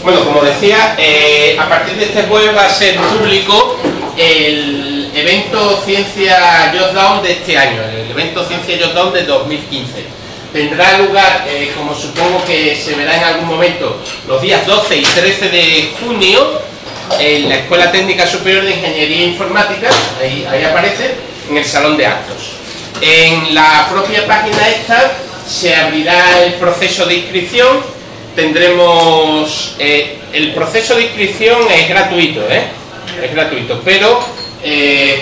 Bueno, como decía, a partir de este jueves va a ser público el evento Ciencia Jotdown de este año, el evento Ciencia Jotdown de 2015. Tendrá lugar, como supongo que se verá en algún momento, los días 12 y 13 de junio en la Escuela Técnica Superior de Ingeniería Informática, ahí aparece, en el Salón de Actos. En la propia página esta se abrirá el proceso de inscripción. Tendremos el proceso de inscripción es gratuito, pero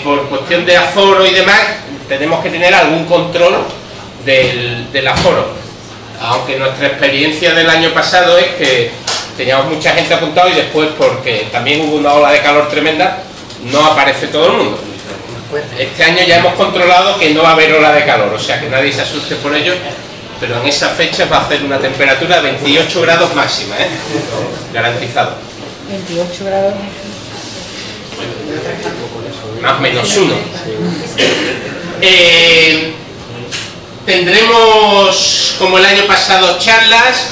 por cuestión de aforo y demás tenemos que tener algún control del aforo, aunque nuestra experiencia del año pasado es que teníamos mucha gente apuntada y después, porque también hubo una ola de calor tremenda, no aparece todo el mundo. Este año ya hemos controlado que no va a haber ola de calor, o sea que nadie se asuste por ello. Pero en esa fecha va a hacer una temperatura de 28 grados máxima, garantizado. 28 grados. Más menos uno. Tendremos, como el año pasado, charlas,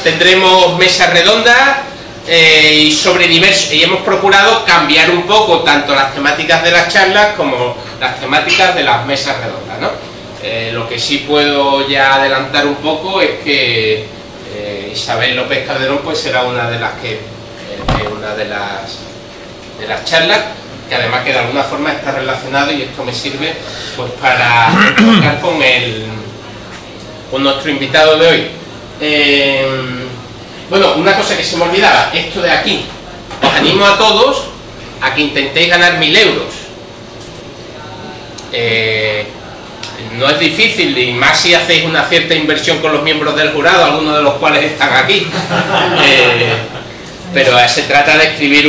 tendremos mesas redondas y sobre diversos. Y hemos procurado cambiar un poco tanto las temáticas de las charlas como las temáticas de las mesas redondas, ¿no? Lo que sí puedo ya adelantar un poco es que Isabel López Calderón pues será una de las de las charlas, que además que de alguna forma está relacionado, y esto me sirve pues para tocar con nuestro invitado de hoy. Bueno, una cosa que se me olvidaba, esto de aquí, os animo a todos a que intentéis ganar 1000 euros. No es difícil, y más si hacéis una cierta inversión con los miembros del jurado, algunos de los cuales están aquí. Pero se trata de escribir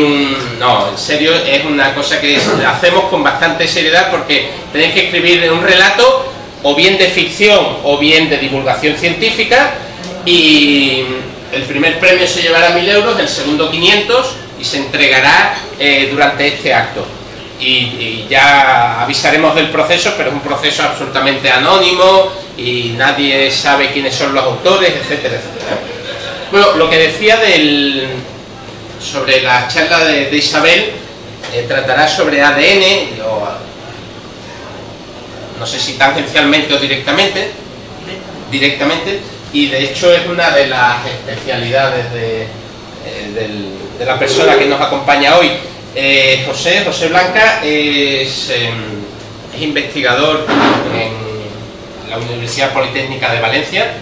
no, en serio, es una cosa que hacemos con bastante seriedad, porque tenéis que escribir un relato, o bien de ficción, o bien de divulgación científica, y el primer premio se llevará 1000 euros, el segundo 500, y se entregará durante este acto. Y ya avisaremos del proceso, pero es un proceso absolutamente anónimo y nadie sabe quiénes son los autores, etcétera, etcétera. Bueno, lo que decía sobre la charla de Isabel, tratará sobre ADN, no sé si tangencialmente o directamente, y de hecho es una de las especialidades de la persona que nos acompaña hoy. José Blanca es investigador en la Universidad Politécnica de Valencia,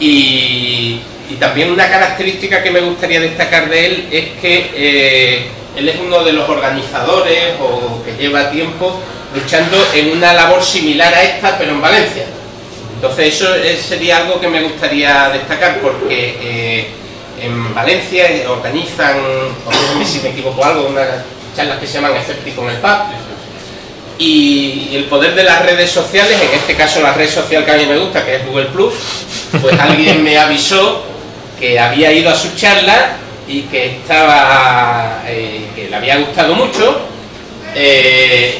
y también una característica que me gustaría destacar de él es que él es uno de los organizadores, o que lleva tiempo luchando en una labor similar a esta, pero en Valencia. Entonces eso sería algo que me gustaría destacar, porque en Valencia organizan, o si me equivoco algo, unas charlas que se llaman Escéptico en el Pub, y el poder de las redes sociales, en este caso la red social que a mí me gusta, que es Google Plus, pues alguien me avisó que había ido a su charla y que que le había gustado mucho,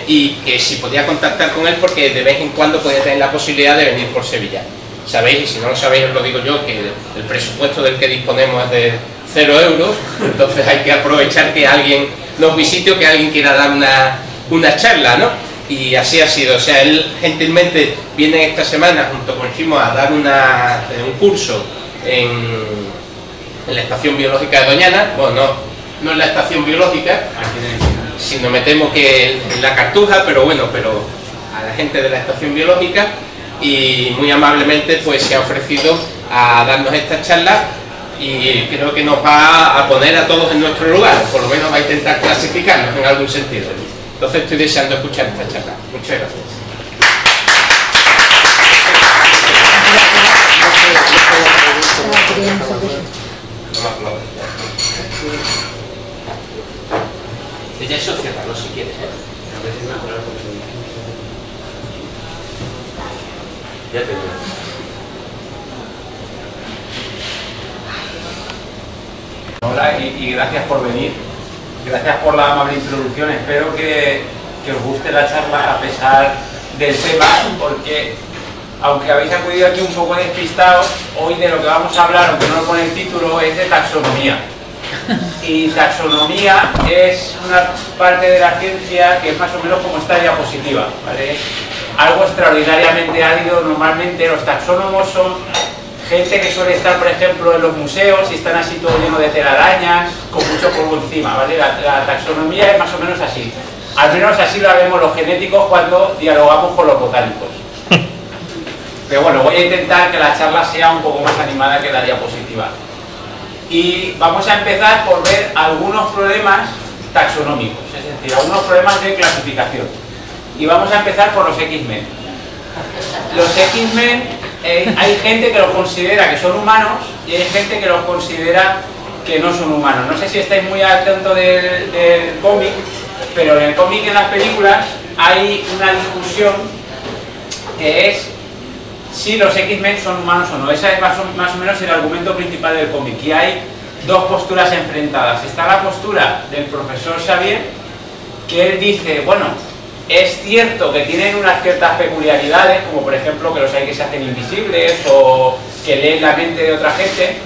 y que si podía contactar con él, porque de vez en cuando puede tener la posibilidad de venir por Sevilla. Sabéis, y si no lo sabéis os lo digo yo, que el presupuesto del que disponemos es de 0 euros, entonces hay que aprovechar que alguien nos visite o que alguien quiera dar una charla, ¿no? Y así ha sido, o sea, él gentilmente viene esta semana junto con Chimo a dar un curso en la Estación Biológica de Doñana. Bueno, no en la Estación Biológica, sino me temo que en la Cartuja, pero a la gente de la Estación Biológica, y muy amablemente pues se ha ofrecido a darnos esta charla, y creo que nos va a poner a todos en nuestro lugar, por lo menos va a intentar clasificarnos en algún sentido. Entonces estoy deseando escuchar esta charla. Muchas gracias. Ella es socia, no si quieres, Ya te veo. Hola y gracias por venir, gracias por la amable introducción. Espero que os guste la charla a pesar del tema, porque aunque habéis acudido aquí un poco despistados, hoy de lo que vamos a hablar, aunque no lo pone el título, es de taxonomía. Y taxonomía es una parte de la ciencia que es más o menos como esta diapositiva, ¿vale? Algo extraordinariamente árido. Normalmente los taxónomos son gente que suele estar, por ejemplo, en los museos y están así todo lleno de telarañas, con mucho polvo encima, ¿vale? La taxonomía es más o menos así. Al menos así lo vemos los genéticos cuando dialogamos con los botánicos. Pero bueno, voy a intentar que la charla sea un poco más animada que la diapositiva. Y vamos a empezar por ver algunos problemas taxonómicos, es decir, algunos problemas de clasificación. Y vamos a empezar por los X-Men. Los X-Men, hay gente que los considera que son humanos y hay gente que los considera que no son humanos. No sé si estáis muy al tanto del cómic, pero en el cómic y en las películas hay una discusión que es si los X-Men son humanos o no. Ese es más o menos el argumento principal del cómic. Y hay dos posturas enfrentadas. Está la postura del profesor Xavier, que él dice, bueno, es cierto que tienen unas ciertas peculiaridades, como por ejemplo que los hay que se hacen invisibles o que leen la mente de otra gente,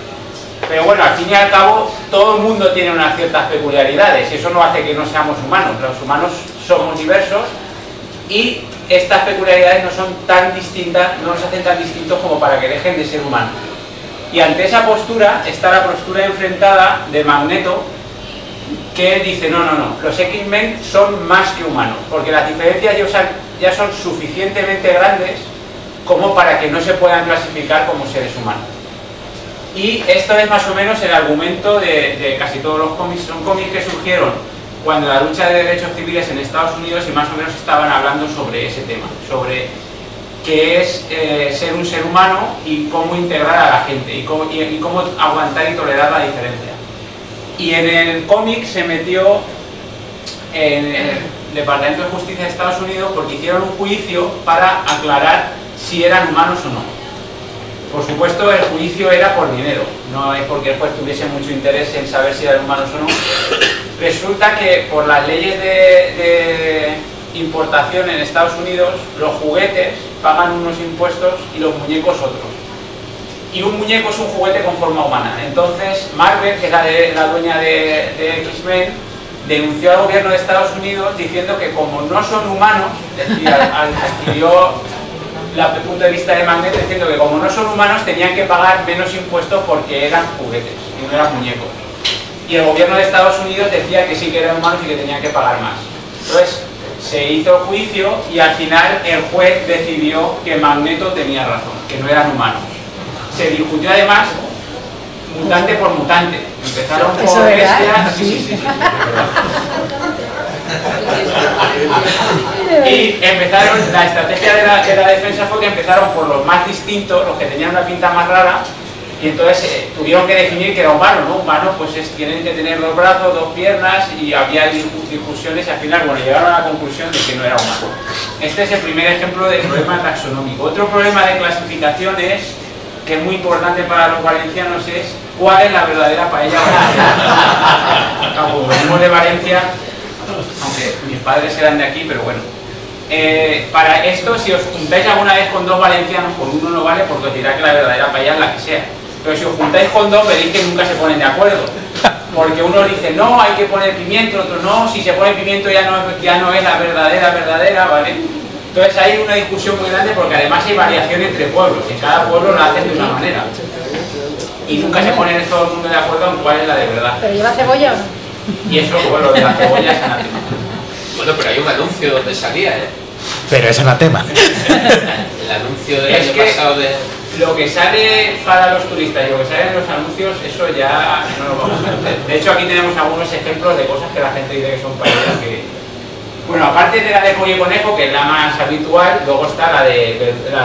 pero bueno, al fin y al cabo todo el mundo tiene unas ciertas peculiaridades y eso no hace que no seamos humanos. Los humanos somos diversos y estas peculiaridades no son tan distintas, no nos hacen tan distintos como para que dejen de ser humanos. Y ante esa postura está la postura enfrentada de Magneto, que él dice, no, los X-Men son más que humanos, porque las diferencias ya son suficientemente grandes como para que no se puedan clasificar como seres humanos. Y esto es más o menos el argumento de casi todos los cómics. Son cómics que surgieron cuando la lucha de derechos civiles en Estados Unidos y más o menos estaban hablando sobre ese tema, sobre qué es ser un ser humano y cómo integrar a la gente y cómo aguantar y tolerar la diferencia. Y en el cómic se metió en el Departamento de Justicia de Estados Unidos porque hicieron un juicio para aclarar si eran humanos o no. Por supuesto, el juicio era por dinero, no es porque el juez tuviese mucho interés en saber si eran humanos o no. Resulta que por las leyes de importación en Estados Unidos, los juguetes pagan unos impuestos y los muñecos otros. Y un muñeco es un juguete con forma humana. Entonces, Marvel, que es la dueña de X-Men, denunció al gobierno de Estados Unidos diciendo que como no son humanos, adquirió el punto de vista de Magneto diciendo que como no son humanos tenían que pagar menos impuestos porque eran juguetes y no eran muñecos. Y el gobierno de Estados Unidos decía que sí que eran humanos y que tenían que pagar más. Entonces, se hizo el juicio y al final el juez decidió que Magneto tenía razón, que no eran humanos. Se discutió además mutante por mutante. Empezaron por bestias. Sí. Y empezaron, la estrategia de la defensa fue que empezaron por los más distintos, los que tenían una pinta más rara, y entonces tuvieron que definir que era humano, ¿no? Humano pues tienen que tener 2 brazos, 2 piernas, y había discusiones y al final, bueno, llegaron a la conclusión de que no era humano. Este es el primer ejemplo de problema taxonómico. Otro problema de clasificación que es muy importante para los valencianos, es cuál es la verdadera paella valenciana. Como venimos de Valencia, aunque mis padres eran de aquí, pero bueno. Para esto, si os juntáis alguna vez con 2 valencianos, con uno no vale porque os dirá que la verdadera paella es la que sea. Pero si os juntáis con 2, veréis que nunca se ponen de acuerdo. Porque uno dice, no, hay que poner pimiento, otro no, si se pone pimiento ya no es la verdadera, ¿vale? Entonces hay una discusión muy grande porque además hay variación entre pueblos, y cada pueblo lo hacen de una manera. Y nunca se pone todo el mundo de acuerdo en cuál es la de verdad. ¿Pero lleva cebolla o no? Y eso, bueno, de la cebolla es anatema. Bueno, pero hay un anuncio donde salía, ¿eh? Pero es anatema. El anuncio del año pasado de... Lo que sale para los turistas y lo que sale en los anuncios, eso ya no lo vamos a hacer. De hecho, aquí tenemos algunos ejemplos de cosas que la gente dice que son paellas que... Bueno, aparte de la de pollo y conejo, que es la más habitual, luego está la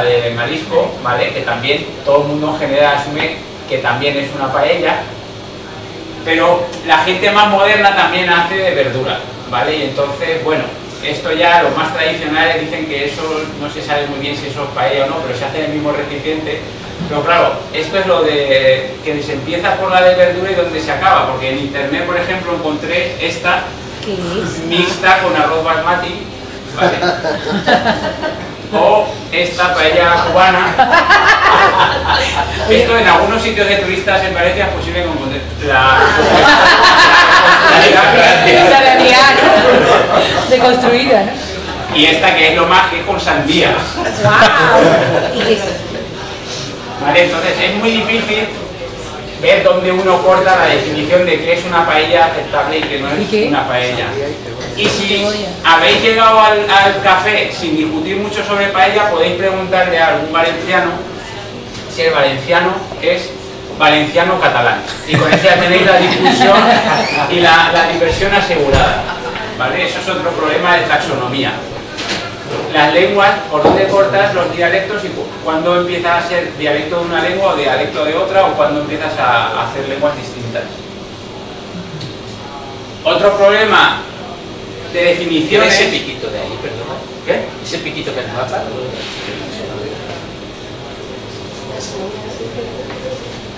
de marisco, ¿vale? Que también todo el mundo en general asume que también es una paella. Pero la gente más moderna también hace de verdura, ¿vale? Y entonces, bueno, esto ya los más tradicionales dicen que eso no se sabe muy bien si eso es paella o no, pero se hace en el mismo recipiente. Pero claro, esto es lo de que se empieza por la de verdura y donde se acaba, porque en internet, por ejemplo, encontré esta mixta con arroz basmati, ¿vale? o esta paella cubana. Esto en algunos sitios de turistas en Valencia es posible encontrar la realidad, ¿no? Deconstruida, ¿no? Y esta que es lo más que es con sandía. ¡Wow! Vale, entonces es muy difícil ver dónde uno corta la definición de qué es una paella aceptable y qué no es una paella. Y si habéis llegado al café sin discutir mucho sobre paella, podéis preguntarle a algún valenciano si el valenciano es valenciano catalán. Y con eso ya tenéis la discusión y la diversión asegurada. ¿Vale? Eso es otro problema de taxonomía. Las lenguas, por dónde cortas los dialectos y cuándo empiezas a ser dialecto de una lengua o dialecto de otra, o cuándo empiezas a hacer lenguas distintas. Otro problema de definiciones... Ese piquito de ahí, perdona. ¿Qué? Ese piquito que nos mata.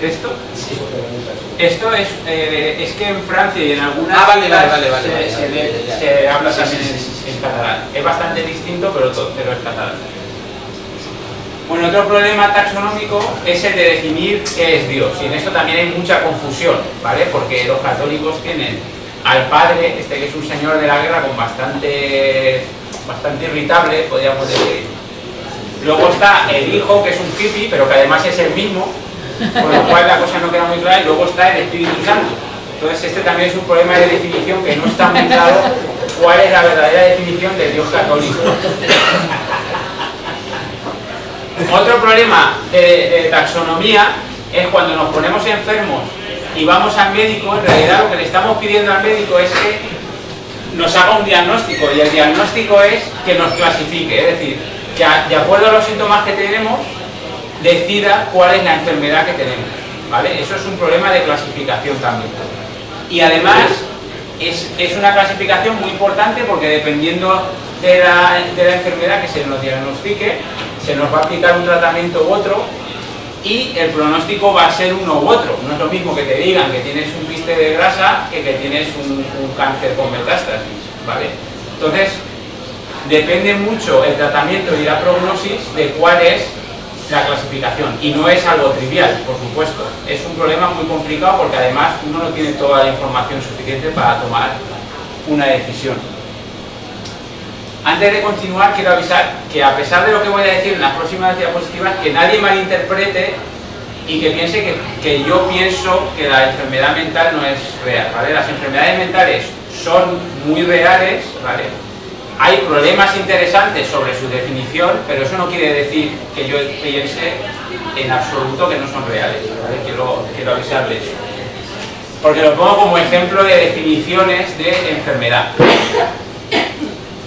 ¿Esto? Sí. Esto es que en Francia y en algunas vale, se habla también en catalán. Es bastante distinto, pero es catalán. Bueno, otro problema taxonómico es el de definir qué es Dios. Y en esto también hay mucha confusión, ¿vale? Porque los católicos tienen al padre, que es un señor de la guerra con bastante irritable, podríamos decir. Luego está el hijo, que es un hippie, pero que además es el mismo, con lo cual la cosa no queda muy clara. Y luego está el Espíritu Santo. Entonces este también es un problema de definición, que no está muy claro cuál es la verdadera definición del Dios católico. Otro problema de taxonomía es cuando nos ponemos enfermos y vamos al médico. En realidad lo que le estamos pidiendo al médico es que nos haga un diagnóstico, y el diagnóstico es que nos clasifique, es decir, que de acuerdo a los síntomas que tenemos decida cuál es la enfermedad que tenemos, ¿vale? Eso es un problema de clasificación también. Y además es una clasificación muy importante, porque dependiendo de la enfermedad que se nos diagnostique, se nos va a aplicar un tratamiento u otro, y el pronóstico va a ser uno u otro. No es lo mismo que te digan que tienes un quiste de grasa que tienes un cáncer con metástasis, ¿vale? Entonces, depende mucho el tratamiento y la prognosis de cuál es la clasificación, y no es algo trivial, por supuesto. Es un problema muy complicado, porque además uno no tiene toda la información suficiente para tomar una decisión. Antes de continuar, quiero avisar que, a pesar de lo que voy a decir en las próximas diapositivas, que nadie malinterprete y que piense que yo pienso que la enfermedad mental no es real, ¿vale? Las enfermedades mentales son muy reales, ¿vale? Hay problemas interesantes sobre su definición, pero eso no quiere decir que yo piense en absoluto que no son reales, ¿vale? Quiero avisarles. Porque lo pongo como ejemplo de definiciones de enfermedad.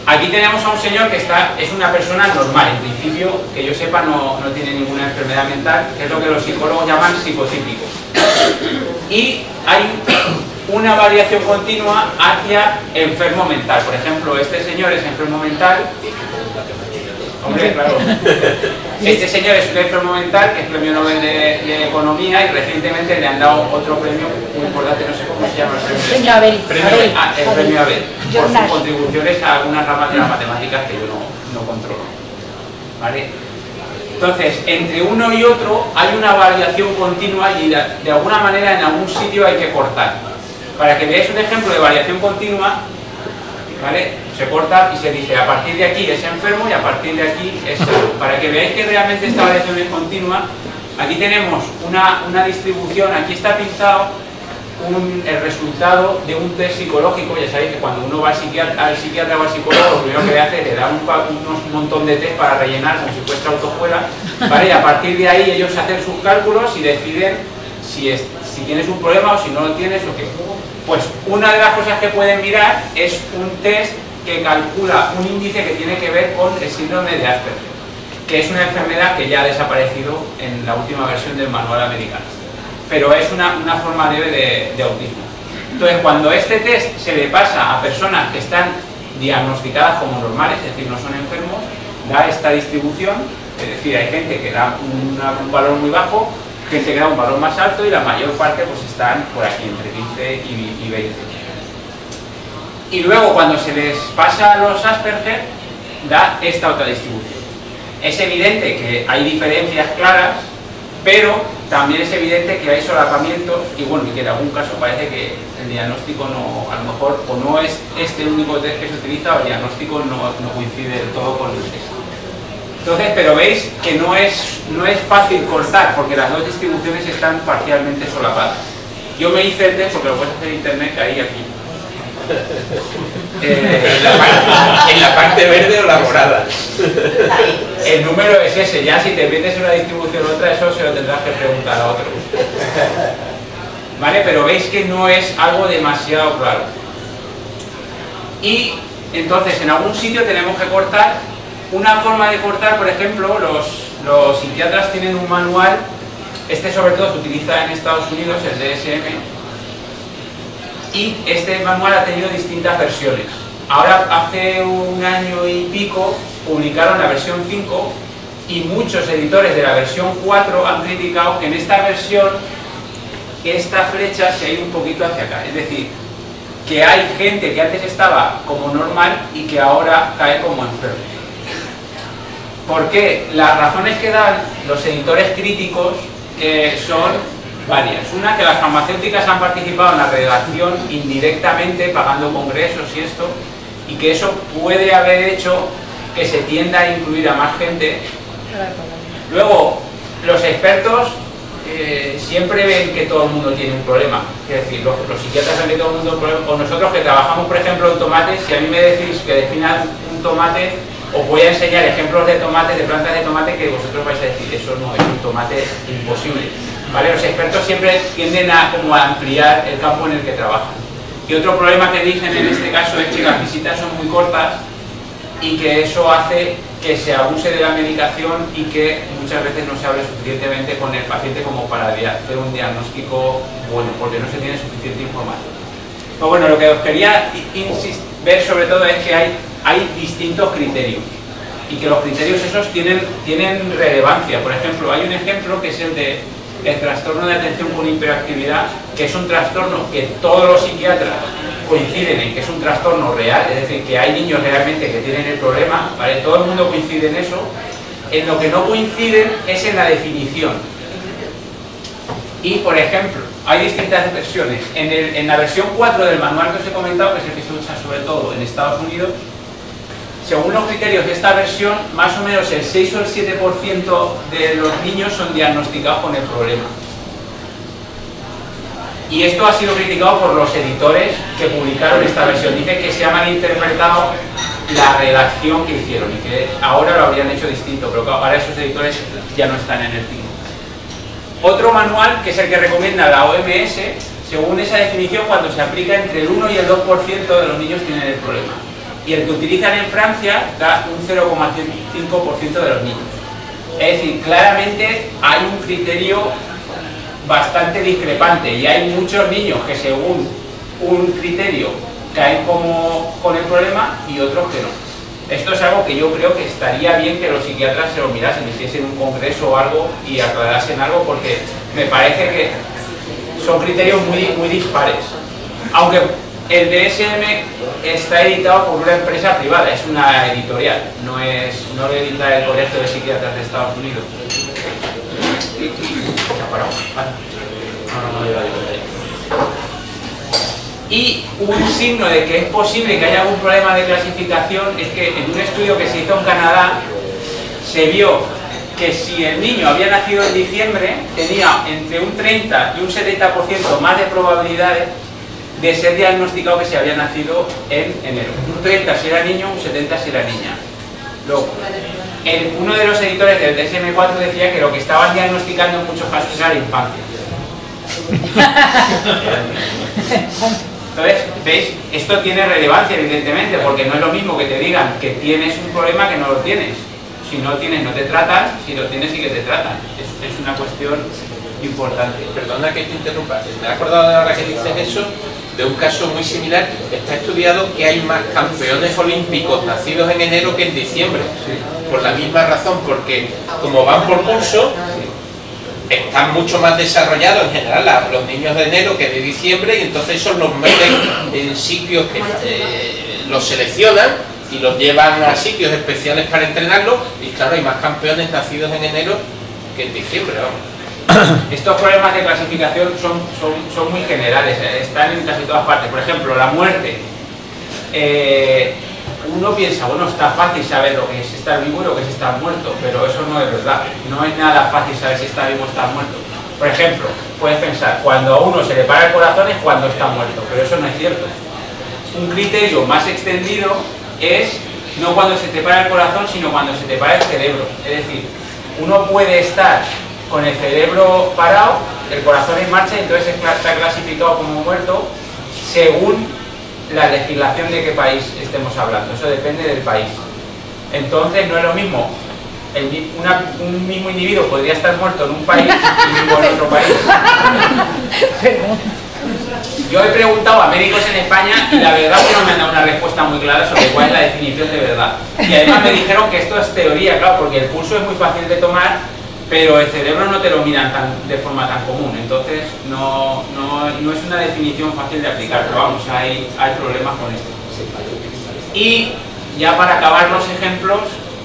Aquí tenemos a un señor que es una persona normal, en principio, que yo sepa, no tiene ninguna enfermedad mental, que es lo que los psicólogos llaman psicotípico. Y hay una variación continua hacia enfermo mental. Por ejemplo, este señor es enfermo mental. Hombre, claro. Este señor es un enfermo mental, que es premio Nobel de Economía, y recientemente le han dado otro premio muy importante, no sé cómo se llama el premio. Premio Abel. El premio Abel, por sus contribuciones a algunas ramas de las matemáticas que yo no controlo. ¿Vale? Entonces, entre uno y otro hay una variación continua, y de alguna manera en algún sitio hay que cortar. Para que veáis un ejemplo de variación continua, ¿vale? Se corta y se dice, a partir de aquí es enfermo y a partir de aquí es salud. Para que veáis que realmente esta variación es continua, aquí tenemos una distribución. Aquí está pintado el resultado de un test psicológico. Ya sabéis que cuando uno va al psiquiatra o al psicólogo, lo primero que le hace es le da un montón de test para rellenar, como si fuese autoescuela, ¿vale? Y a partir de ahí ellos hacen sus cálculos y deciden si tienes un problema o si no lo tienes o qué. Pues una de las cosas que pueden mirar es un test que calcula un índice que tiene que ver con el síndrome de Asperger, que es una enfermedad que ya ha desaparecido en la última versión del manual americano, pero es una forma leve de autismo. Entonces, cuando este test se le pasa a personas que están diagnosticadas como normales, es decir, no son enfermos, da esta distribución. Es decir, hay gente que da un valor muy bajo, gente que da un valor más alto, y la mayor parte pues están por aquí, entre 15 y 20. Y luego, cuando se les pasa a los Asperger, da esta otra distribución. Es evidente que hay diferencias claras, pero también es evidente que hay solapamientos y bueno, y que en algún caso parece que el diagnóstico no, a lo mejor, o no es este el único test que se utiliza, o el diagnóstico no coincide del todo con el test. Entonces, pero veis que no es fácil cortar, porque las dos distribuciones están parcialmente solapadas. Yo me hice el test, porque lo puedes hacer en internet, caí aquí. ¿En la parte verde o la morada? El número es ese, ya si te metes en una distribución u otra, eso se lo tendrás que preguntar a otro. ¿Vale? Pero veis que no es algo demasiado claro. Y entonces en algún sitio tenemos que cortar. Una forma de cortar, por ejemplo, los psiquiatras tienen un manual, este sobre todo se utiliza en Estados Unidos, el DSM, y este manual ha tenido distintas versiones. Ahora, hace un año y pico, publicaron la versión 5 y muchos editores de la versión 4 han criticado que en esta versión esta flecha se ha ido un poquito hacia acá. Es decir, que hay gente que antes estaba como normal y que ahora cae como enfermo. ¿Por qué? Las razones que dan los editores críticos son varias. Una, que las farmacéuticas han participado en la redacción indirectamente, pagando congresos y esto, y que eso puede haber hecho que se tienda a incluir a más gente. Luego, los expertos siempre ven que todo el mundo tiene un problema. Es decir, los psiquiatras ven que todo el mundo tiene un problema. O nosotros que trabajamos, por ejemplo, en tomates, si a mí me decís que defina un tomate, os voy a enseñar ejemplos de tomates, de plantas de tomate, que vosotros vais a decir, eso no es un tomate imposible. ¿Vale? Los expertos siempre tienden a como a ampliar el campo en el que trabajan. Y otro problema que dicen en este caso es que las visitas son muy cortas y que eso hace que se abuse de la medicación y que muchas veces no se hable suficientemente con el paciente como para hacer un diagnóstico bueno, porque no se tiene suficiente información. Pero bueno, lo que os quería ver sobre todo es que hay distintos criterios y que los criterios esos tienen relevancia. Por ejemplo, hay un ejemplo que es el trastorno de atención con hiperactividad, que es un trastorno que todos los psiquiatras coinciden en que es un trastorno real, es decir, que hay niños realmente que tienen el problema, ¿vale? Todo el mundo coincide en eso. En lo que no coinciden es en la definición. Y, por ejemplo, hay distintas versiones. En la versión 4 del manual que os he comentado, que es el que se usa sobre todo en Estados Unidos, según los criterios de esta versión, más o menos el 6 o el 7% de los niños son diagnosticados con el problema. Y esto ha sido criticado por los editores que publicaron esta versión. Dicen que se ha malinterpretado la redacción que hicieron y que ahora lo habrían hecho distinto, pero que ahora esos editores ya no están en el team. Otro manual, que es el que recomienda la OMS, según esa definición, cuando se aplica entre el 1 y el 2% de los niños tienen el problema. Y el que utilizan en Francia da un 0,5% de los niños. Es decir, claramente hay un criterio bastante discrepante y hay muchos niños que según un criterio caen como con el problema y otros que no. Esto es algo que yo creo que estaría bien que los psiquiatras se lo mirasen, hiciesen un congreso o algo y aclarasen algo, porque me parece que son criterios muy dispares. Aunque el DSM está editado por una empresa privada, es una editorial, no lo edita el Colegio de Psiquiatras de Estados Unidos. Y un signo de que es posible que haya algún problema de clasificación es que en un estudio que se hizo en Canadá se vio que si el niño había nacido en diciembre tenía entre un 30 y un 70% más de probabilidades de ser diagnosticado que si había nacido en enero. Un 30 si era niño, un 70 si era niña. Luego, uno de los editores del DSM-4 decía que lo que estaban diagnosticando en muchos casos era la infancia. Entonces, ¿veis? Esto tiene relevancia, evidentemente, porque no es lo mismo que te digan que tienes un problema que no lo tienes. Si no tienes, no te tratan, si lo tienes, sí que te tratan. Es una cuestión importante. Perdona que te interrumpa, me he acordado de ahora que dices eso, de un caso muy similar. Está estudiado que hay más campeones olímpicos nacidos en enero que en diciembre. Sí. Por la misma razón, porque como van por curso, están mucho más desarrollados en general los niños de enero que de diciembre, y entonces esos los meten en sitios que los seleccionan y los llevan a sitios especiales para entrenarlos, y claro, hay más campeones nacidos en enero que en diciembre, vamos. Estos problemas de clasificación son muy generales, están en casi todas partes. Por ejemplo, la muerte. Uno piensa, bueno, está fácil saber lo que es estar vivo y lo que es estar muerto, pero eso no es verdad. No es nada fácil saber si está vivo o está muerto. Por ejemplo, puedes pensar, cuando a uno se le para el corazón es cuando está muerto, pero eso no es cierto. Un criterio más extendido es no cuando se te para el corazón, sino cuando se te para el cerebro. Es decir, uno puede estar con el cerebro parado, el corazón en marcha, y entonces está clasificado como muerto según la legislación de qué país estemos hablando. Eso depende del país. Entonces no es lo mismo. Un mismo individuo podría estar muerto en un país y vivo en otro país. Yo he preguntado a médicos en España y la verdad es que no me han dado una respuesta muy clara sobre cuál es la definición de verdad. Y además me dijeron que esto es teoría, claro, porque el pulso es muy fácil de tomar, pero el cerebro no te lo miran de forma tan común. Entonces no es una definición fácil de aplicar, pero vamos, hay problemas con esto. Y ya para acabar los ejemplos,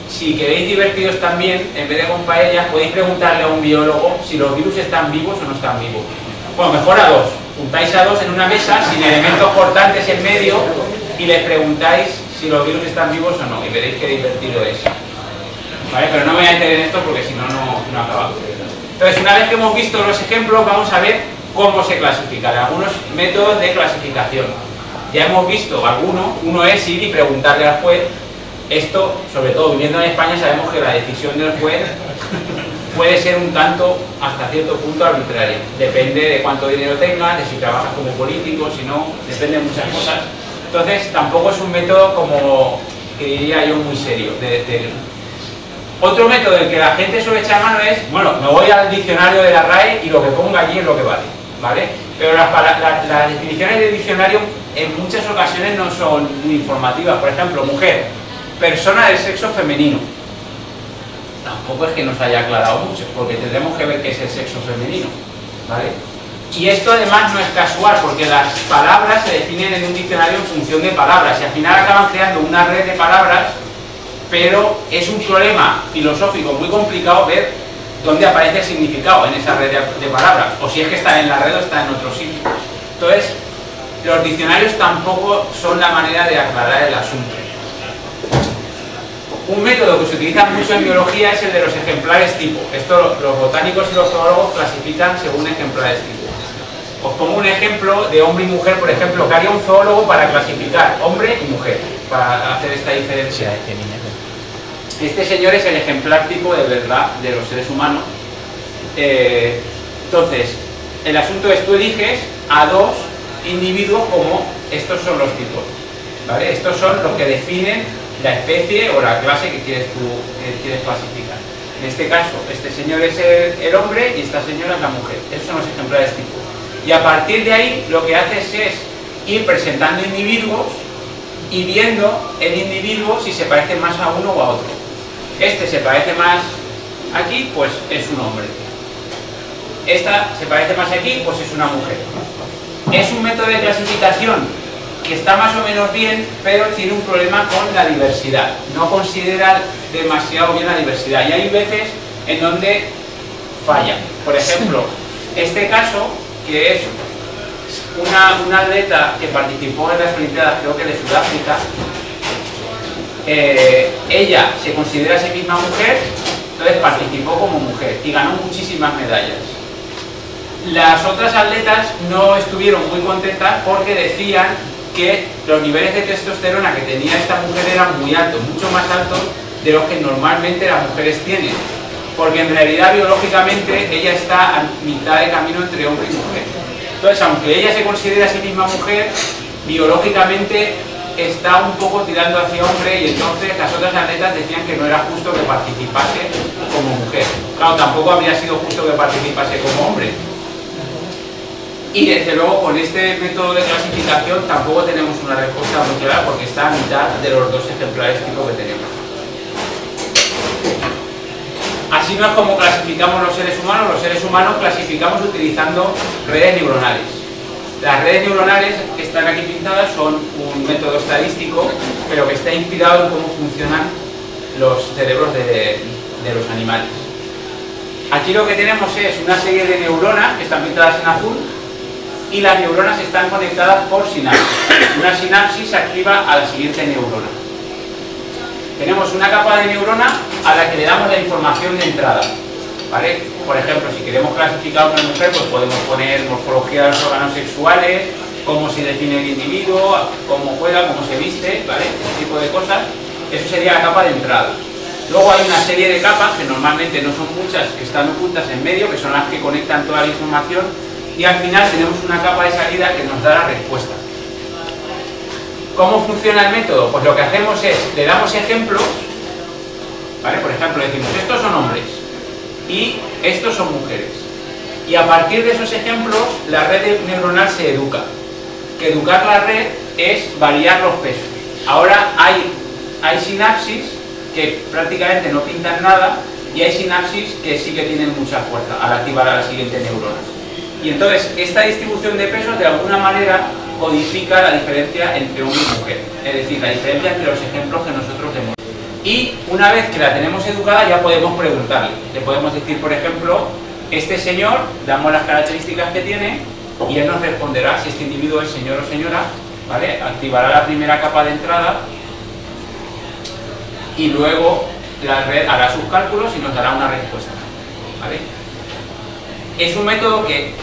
si queréis divertiros también, en vez de con paellas, podéis preguntarle a un biólogo si los virus están vivos o no están vivos. Bueno, mejor a dos. Juntáis a dos en una mesa, sin elementos cortantes en medio, y les preguntáis si los virus están vivos o no, y veréis qué divertido es. ¿Vale? Pero no me voy a meter en esto porque si no, no acabamos. Entonces, una vez que hemos visto los ejemplos, vamos a ver cómo se clasifican, algunos métodos de clasificación. Ya hemos visto algunos, uno es ir y preguntarle al juez. Esto, sobre todo viviendo en España, sabemos que la decisión del juez puede ser un tanto, hasta cierto punto, arbitraria. Depende de cuánto dinero tengas, de si trabajas como político, si no, depende de muchas cosas. Entonces, tampoco es un método como, que diría yo, muy serio. Otro método del que la gente suele echar mano es, bueno, me voy al diccionario de la RAE y lo que ponga allí es lo que vale, ¿vale? Pero las definiciones del diccionario en muchas ocasiones no son muy informativas. Por ejemplo, mujer, persona del sexo femenino. Tampoco es que nos haya aclarado mucho, porque tendremos que ver qué es el sexo femenino, ¿vale? Y esto además no es casual, porque las palabras se definen en un diccionario en función de palabras, y al final acaban creando una red de palabras, pero es un problema filosófico muy complicado ver dónde aparece el significado en esa red de palabras, o si es que está en la red o está en otro sitio. Entonces, los diccionarios tampoco son la manera de aclarar el asunto. Un método que se utiliza mucho en biología es el de los ejemplares tipo. Esto los botánicos y los zoólogos clasifican según ejemplares tipo. Os pongo un ejemplo de hombre y mujer, por ejemplo, que haría un zoólogo para clasificar hombre y mujer, para hacer esta diferencia. Este señor es el ejemplar tipo de verdad de los seres humanos. Entonces, el asunto es, tú eliges a dos individuos como estos son los tipos, ¿vale? Estos son los que definen la especie o la clase que quieres clasificar. En este caso, este señor es el hombre y esta señora es la mujer. Esos son los ejemplares tipo. Y a partir de ahí, lo que haces es ir presentando individuos y viendo el individuo si se parece más a uno o a otro. Este se parece más aquí, pues es un hombre. Esta se parece más aquí, pues es una mujer. Es un método de clasificación que está más o menos bien, pero tiene un problema con la diversidad. No considera demasiado bien la diversidad. Y hay veces en donde falla. Por ejemplo, este caso, que es una atleta que participó en las Olimpiadas, creo que de Sudáfrica, ella se considera a sí misma mujer, entonces participó como mujer y ganó muchísimas medallas. Las otras atletas no estuvieron muy contentas porque decían que los niveles de testosterona que tenía esta mujer eran muy altos, mucho más altos de los que normalmente las mujeres tienen, porque en realidad biológicamente ella está a mitad de camino entre hombre y mujer. Entonces, aunque ella se considera a sí misma mujer, biológicamente está un poco tirando hacia hombre, y entonces las otras atletas decían que no era justo que participase como mujer. Claro, tampoco habría sido justo que participase como hombre. Y desde luego con este método de clasificación tampoco tenemos una respuesta muy clara, porque está a mitad de los dos ejemplares tipo que tenemos. Así no es como clasificamos los seres humanos clasificamos utilizando redes neuronales. Las redes neuronales que están aquí pintadas son un método estadístico, pero que está inspirado en cómo funcionan los cerebros de los animales. Aquí lo que tenemos es una serie de neuronas que están pintadas en azul y las neuronas están conectadas por sinapsis. Una sinapsis se activa a la siguiente neurona. Tenemos una capa de neurona a la que le damos la información de entrada, ¿vale? Por ejemplo, si queremos clasificar a una mujer, pues podemos poner morfología de los órganos sexuales, cómo se define el individuo, cómo juega, cómo se viste, ¿vale? Ese tipo de cosas. Eso sería la capa de entrada. Luego hay una serie de capas, que normalmente no son muchas, que están ocultas en medio, que son las que conectan toda la información, y al final tenemos una capa de salida que nos da la respuesta. ¿Cómo funciona el método? Pues lo que hacemos es, le damos ejemplos, ¿vale? Por ejemplo, decimos, estos son hombres y estos son mujeres. Y a partir de esos ejemplos, la red neuronal se educa. Que educar la red es variar los pesos. Ahora hay sinapsis que prácticamente no pintan nada y hay sinapsis que sí que tienen mucha fuerza al activar a la siguiente neurona. Y entonces esta distribución de pesos de alguna manera codifica la diferencia entre hombre y mujer, es decir, la diferencia entre los ejemplos que nosotros demos. Y una vez que la tenemos educada ya podemos preguntarle, le podemos decir, por ejemplo, este señor, damos las características que tiene y él nos responderá si este individuo es señor o señora, ¿vale? Activará la primera capa de entrada y luego la red hará sus cálculos y nos dará una respuesta, ¿vale? Es un método que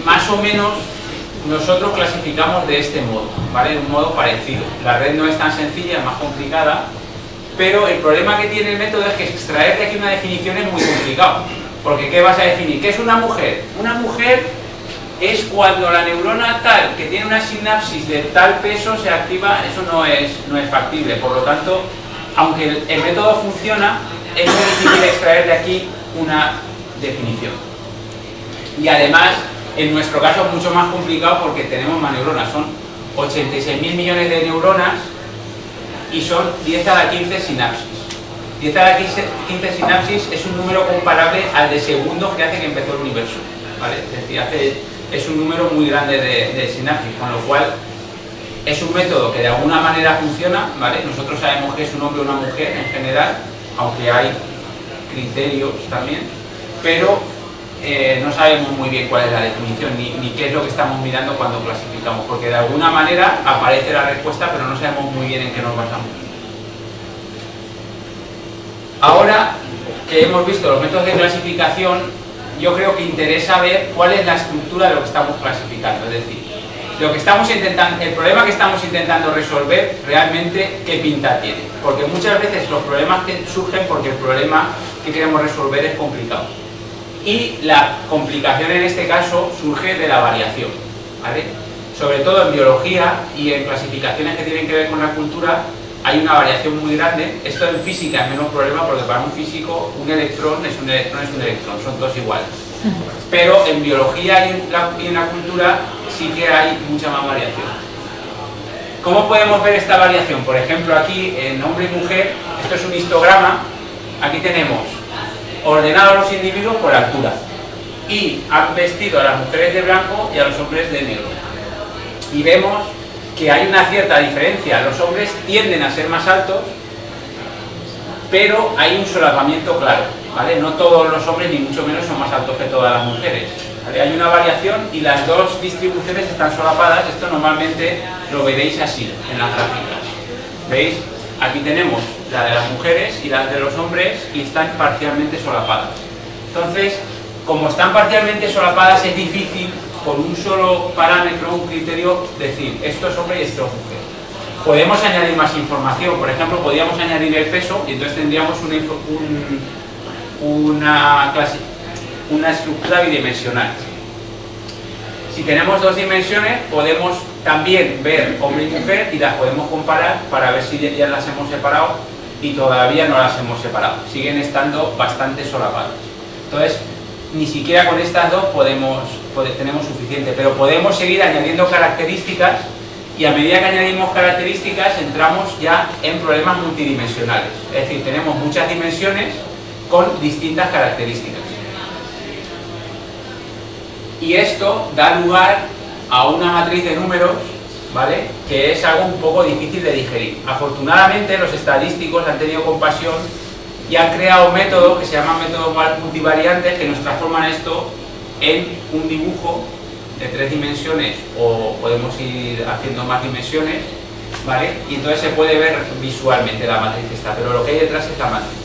más o menos nosotros clasificamos de este modo, ¿vale? De un modo parecido. La red no es tan sencilla, es más complicada, pero el problema que tiene el método es que extraer de aquí una definición es muy complicado. Porque ¿qué vas a definir? ¿Qué es una mujer? Una mujer es cuando la neurona tal, que tiene una sinapsis de tal peso, se activa. Eso no es factible. Por lo tanto, aunque el método funciona, es muy difícil extraer de aquí una definición. Y además, en nuestro caso es mucho más complicado porque tenemos más neuronas. Son 86.000 millones de neuronas y son 10 a la 15 sinapsis. 10 a la 15 sinapsis es un número comparable al de segundos que hace que empezó el universo, ¿vale? Es decir, es un número muy grande de sinapsis, con lo cual es un método que de alguna manera funciona, ¿vale? Nosotros sabemos que es un hombre o una mujer en general, aunque hay criterios también, pero no sabemos muy bien cuál es la definición ni qué es lo que estamos mirando cuando clasificamos, porque de alguna manera aparece la respuesta, pero no sabemos muy bien en qué nos basamos. Ahora que hemos visto los métodos de clasificación, yo creo que interesa ver cuál es la estructura de lo que estamos clasificando, es decir, lo que estamos intentando, el problema que estamos intentando resolver realmente qué pinta tiene, porque muchas veces los problemas que surgen porque el problema que queremos resolver es complicado. Y la complicación en este caso surge de la variación, ¿vale? Sobre todo en biología y en clasificaciones que tienen que ver con la cultura hay una variación muy grande. Esto en física es menos problema porque para un físico un electrón es un electrón, son dos iguales. Pero en biología y en la cultura sí que hay mucha más variación. ¿Cómo podemos ver esta variación? Por ejemplo, aquí en hombre y mujer, esto es un histograma, aquí tenemos ordenados los individuos por altura y han vestido a las mujeres de blanco y a los hombres de negro y vemos que hay una cierta diferencia. Los hombres tienden a ser más altos, pero hay un solapamiento claro, ¿vale? No todos los hombres ni mucho menos son más altos que todas las mujeres, ¿vale? Hay una variación y las dos distribuciones están solapadas. Esto normalmente lo veréis así en las gráficas, ¿veis? Aquí tenemos la de las mujeres y las de los hombres y están parcialmente solapadas. Entonces, como están parcialmente solapadas, es difícil por un solo parámetro, un criterio, decir esto es hombre y esto es mujer. Podemos añadir más información, por ejemplo, podríamos añadir el peso y entonces tendríamos una estructura bidimensional. Si tenemos dos dimensiones, podemos también ver hombre y mujer y las podemos comparar para ver si ya las hemos separado y todavía no las hemos separado. Siguen estando bastante solapadas. Entonces, ni siquiera con estas dos tenemos suficiente, pero podemos seguir añadiendo características y a medida que añadimos características entramos ya en problemas multidimensionales. Es decir, tenemos muchas dimensiones con distintas características. Y esto da lugar a una matriz de números, ¿vale?, que es algo un poco difícil de digerir. Afortunadamente los estadísticos han tenido compasión y han creado métodos que se llaman métodos multivariantes, que nos transforman esto en un dibujo de 3 dimensiones, o podemos ir haciendo más dimensiones, ¿vale?, y entonces se puede ver visualmente la matriz esta, pero lo que hay detrás es la matriz.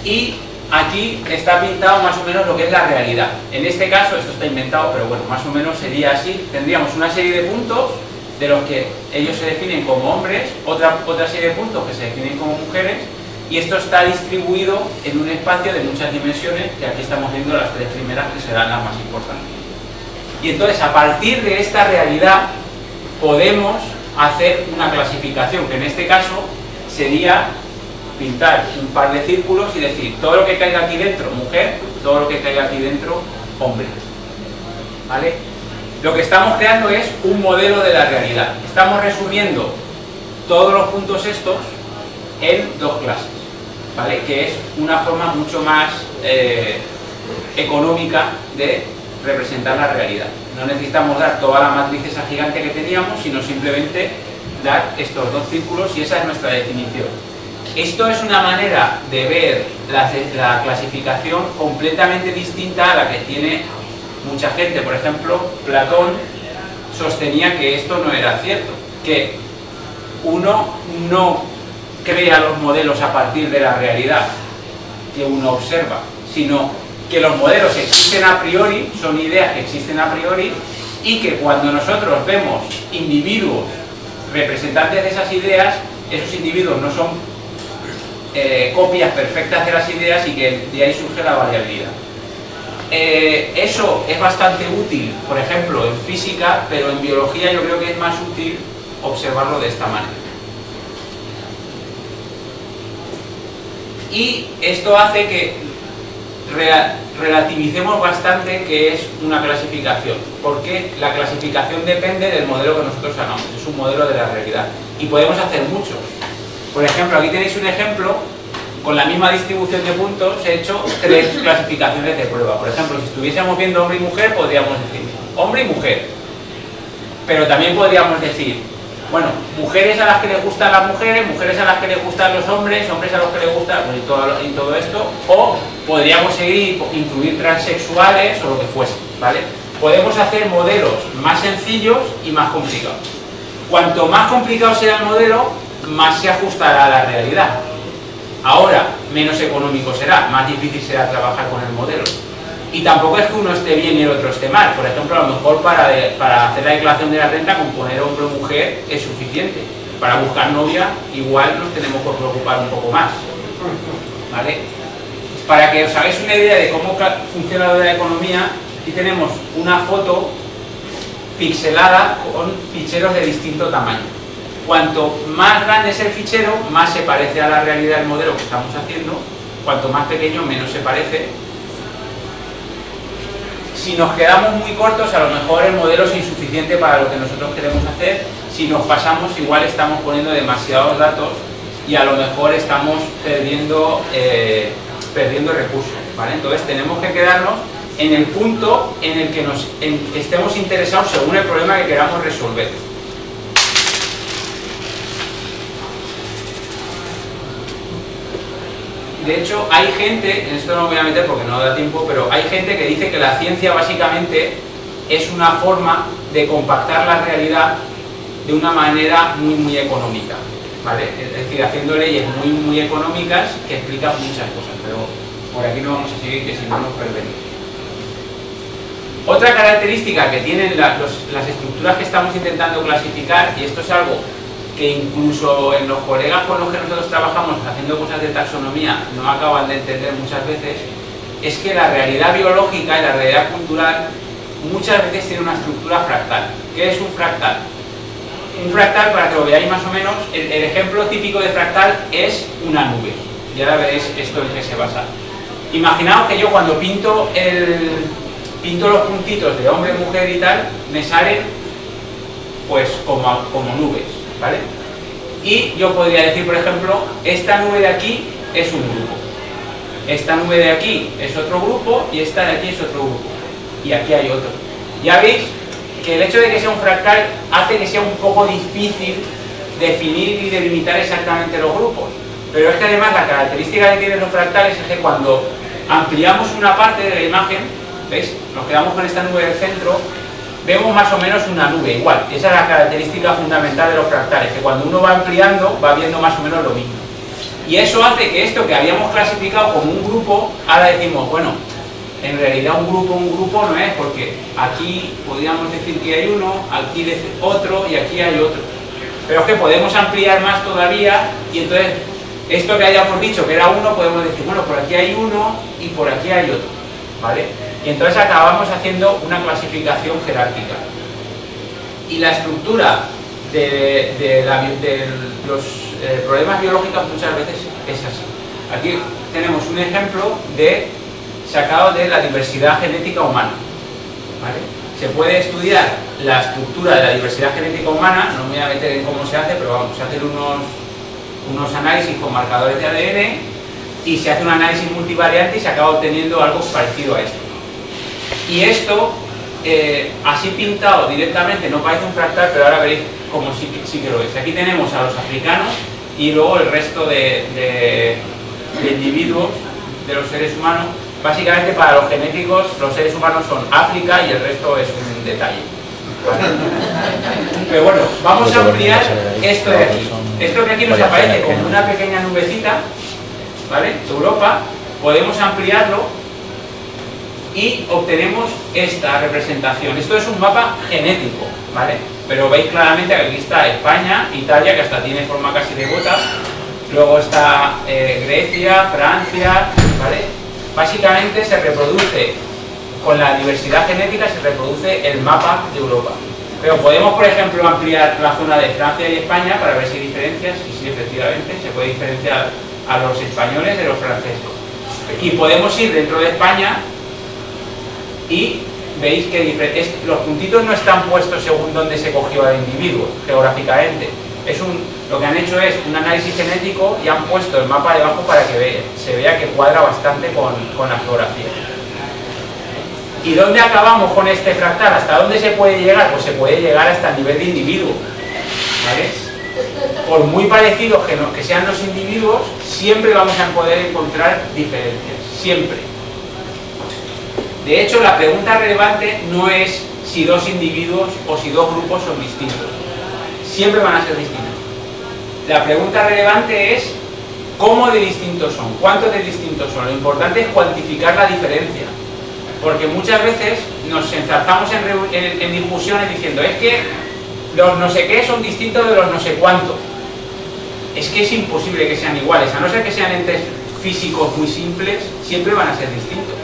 Y aquí está pintado más o menos lo que es la realidad. En este caso, esto está inventado, pero bueno, más o menos sería así. Tendríamos una serie de puntos de los que ellos se definen como hombres, otra serie de puntos que se definen como mujeres, y esto está distribuido en un espacio de muchas dimensiones, que aquí estamos viendo las 3 primeras, que serán las más importantes. Y entonces, a partir de esta realidad, podemos hacer una clasificación, que en este caso sería pintar un par de círculos y decir, todo lo que caiga aquí dentro, mujer; todo lo que caiga aquí dentro, hombre. ¿Vale? Lo que estamos creando es un modelo de la realidad. Estamos resumiendo todos los puntos estos en 2 clases, ¿vale?, que es una forma mucho más económica de representar la realidad. No necesitamos dar toda la matriz esa gigante que teníamos, sino simplemente dar estos 2 círculos, y esa es nuestra definición. Esto es una manera de ver la clasificación completamente distinta a la que tiene mucha gente. Por ejemplo, Platón sostenía que esto no era cierto, que uno no crea los modelos a partir de la realidad que uno observa, sino que los modelos existen a priori, son ideas que existen a priori, y que cuando nosotros vemos individuos representantes de esas ideas, esos individuos no son copias perfectas de las ideas, y que de ahí surge la variabilidad. Eso es bastante útil, por ejemplo, en física, pero en biología yo creo que es más útil observarlo de esta manera. Y esto hace que relativicemos bastante qué es una clasificación, porque la clasificación depende del modelo que nosotros hagamos, es un modelo de la realidad, y podemos hacer muchos. Por ejemplo, aquí tenéis un ejemplo, con la misma distribución de puntos he hecho 3 clasificaciones de prueba. Por ejemplo, si estuviésemos viendo hombre y mujer, podríamos decir hombre y mujer, pero también podríamos decir, bueno, mujeres a las que les gustan las mujeres, mujeres a las que les gustan los hombres, hombres a los que les gustan, bueno, y todo esto, o podríamos seguir, incluir transexuales o lo que fuese, ¿vale? Podemos hacer modelos más sencillos y más complicados. Cuanto más complicado sea el modelo, más se ajustará a la realidad. Ahora, menos económico será, más difícil será trabajar con el modelo. Y tampoco es que uno esté bien y el otro esté mal. Por ejemplo, a lo mejor para hacer la declaración de la renta, con poner hombre o mujer es suficiente. Para buscar novia, igual nos tenemos que preocupar un poco más, ¿vale? Para que os hagáis una idea de cómo funciona lo de la economía, aquí tenemos una foto pixelada con ficheros de distinto tamaño. Cuanto más grande es el fichero, más se parece a la realidad del modelo que estamos haciendo. Cuanto más pequeño, menos se parece. Si nos quedamos muy cortos, a lo mejor el modelo es insuficiente para lo que nosotros queremos hacer. Si nos pasamos, igual estamos poniendo demasiados datos y a lo mejor estamos perdiendo recursos, ¿vale? Entonces tenemos que quedarnos en el punto en el que estemos interesados según el problema que queramos resolver. De hecho, hay gente, en esto no me voy a meter porque no da tiempo, pero hay gente que dice que la ciencia básicamente es una forma de compactar la realidad de una manera muy económica, ¿vale? Es decir, haciendo leyes muy económicas que explican muchas cosas, pero por aquí no vamos a seguir, que si no nos perdemos. Otra característica que tienen las estructuras que estamos intentando clasificar, y esto es algo que incluso en los colegas con los que nosotros trabajamos haciendo cosas de taxonomía no acaban de entender muchas veces, es que la realidad biológica y la realidad cultural muchas veces tiene una estructura fractal. ¿Qué es un fractal? Un fractal, para que lo veáis más o menos, el ejemplo típico de fractal es una nube, y ahora veréis esto en qué se basa. Imaginaos que yo cuando pinto los puntitos de hombre, mujer y tal, me salen pues como nubes, ¿vale? Y yo podría decir, por ejemplo, esta nube de aquí es un grupo, esta nube de aquí es otro grupo y esta de aquí es otro grupo, y aquí hay otro. Ya veis el hecho de que sea un fractal hace que sea un poco difícil definir y delimitar exactamente los grupos. Pero es que además la característica que tienen los fractales es que cuando ampliamos una parte de la imagen, ¿veis? Nos quedamos con esta nube del centro, vemos más o menos una nube igual. Esa es la característica fundamental de los fractales, que cuando uno va ampliando va viendo más o menos lo mismo. Y eso hace que esto que habíamos clasificado como un grupo, ahora decimos, bueno, en realidad un grupo no es, porque aquí podríamos decir que hay uno, aquí otro y aquí hay otro. Pero es que podemos ampliar más todavía y entonces esto que hayamos dicho que era uno, podemos decir, bueno, por aquí hay uno y por aquí hay otro, ¿vale? Y entonces acabamos haciendo una clasificación jerárquica. Y la estructura de los problemas biológicos muchas veces es así. Aquí tenemos un ejemplo sacado de la diversidad genética humana, ¿vale? Se puede estudiar la estructura de la diversidad genética humana, no me voy a meter en cómo se hace, pero vamos a hacer unos análisis con marcadores de ADN y se hace un análisis multivariante y se acaba obteniendo algo parecido a esto. Y esto, así pintado directamente, no parece un fractal, pero ahora veréis como sí que lo es. Aquí tenemos a los africanos y luego el resto de individuos de los seres humanos. Básicamente para los genéticos los seres humanos son África y el resto es un detalle, ¿vale? Pero bueno, vamos a ampliar esto de aquí. Esto de aquí nos aparece como una pequeña nubecita, ¿vale? Europa, podemos ampliarlo y obtenemos esta representación. Esto es un mapa genético, ¿vale? Pero veis claramente que aquí está España, Italia, que hasta tiene forma casi de bota, luego está Grecia, Francia, ¿vale? Básicamente se reproduce, con la diversidad genética se reproduce el mapa de Europa. Pero podemos, por ejemplo, ampliar la zona de Francia y España para ver si hay diferencias, y sí, efectivamente, se puede diferenciar a los españoles de los franceses. Y podemos ir dentro de España y veis que los puntitos no están puestos según dónde se cogió al individuo, geográficamente. Lo que han hecho es un análisis genético y han puesto el mapa debajo para que se vea que cuadra bastante con la geografía. ¿Y dónde acabamos con este fractal? ¿Hasta dónde se puede llegar? Pues se puede llegar hasta el nivel de individuo, ¿vale? Por muy parecidos que sean los individuos, siempre vamos a poder encontrar diferencias, siempre. De hecho, la pregunta relevante no es si dos individuos o si dos grupos son distintos. Siempre van a ser distintos. La pregunta relevante es cómo de distintos son, cuántos de distintos son. Lo importante es cuantificar la diferencia, porque muchas veces nos enzarzamos en discusiones diciendo es que los no sé qué son distintos de los no sé cuántos. Es que es imposible que sean iguales, a no ser que sean entes físicos muy simples, siempre van a ser distintos.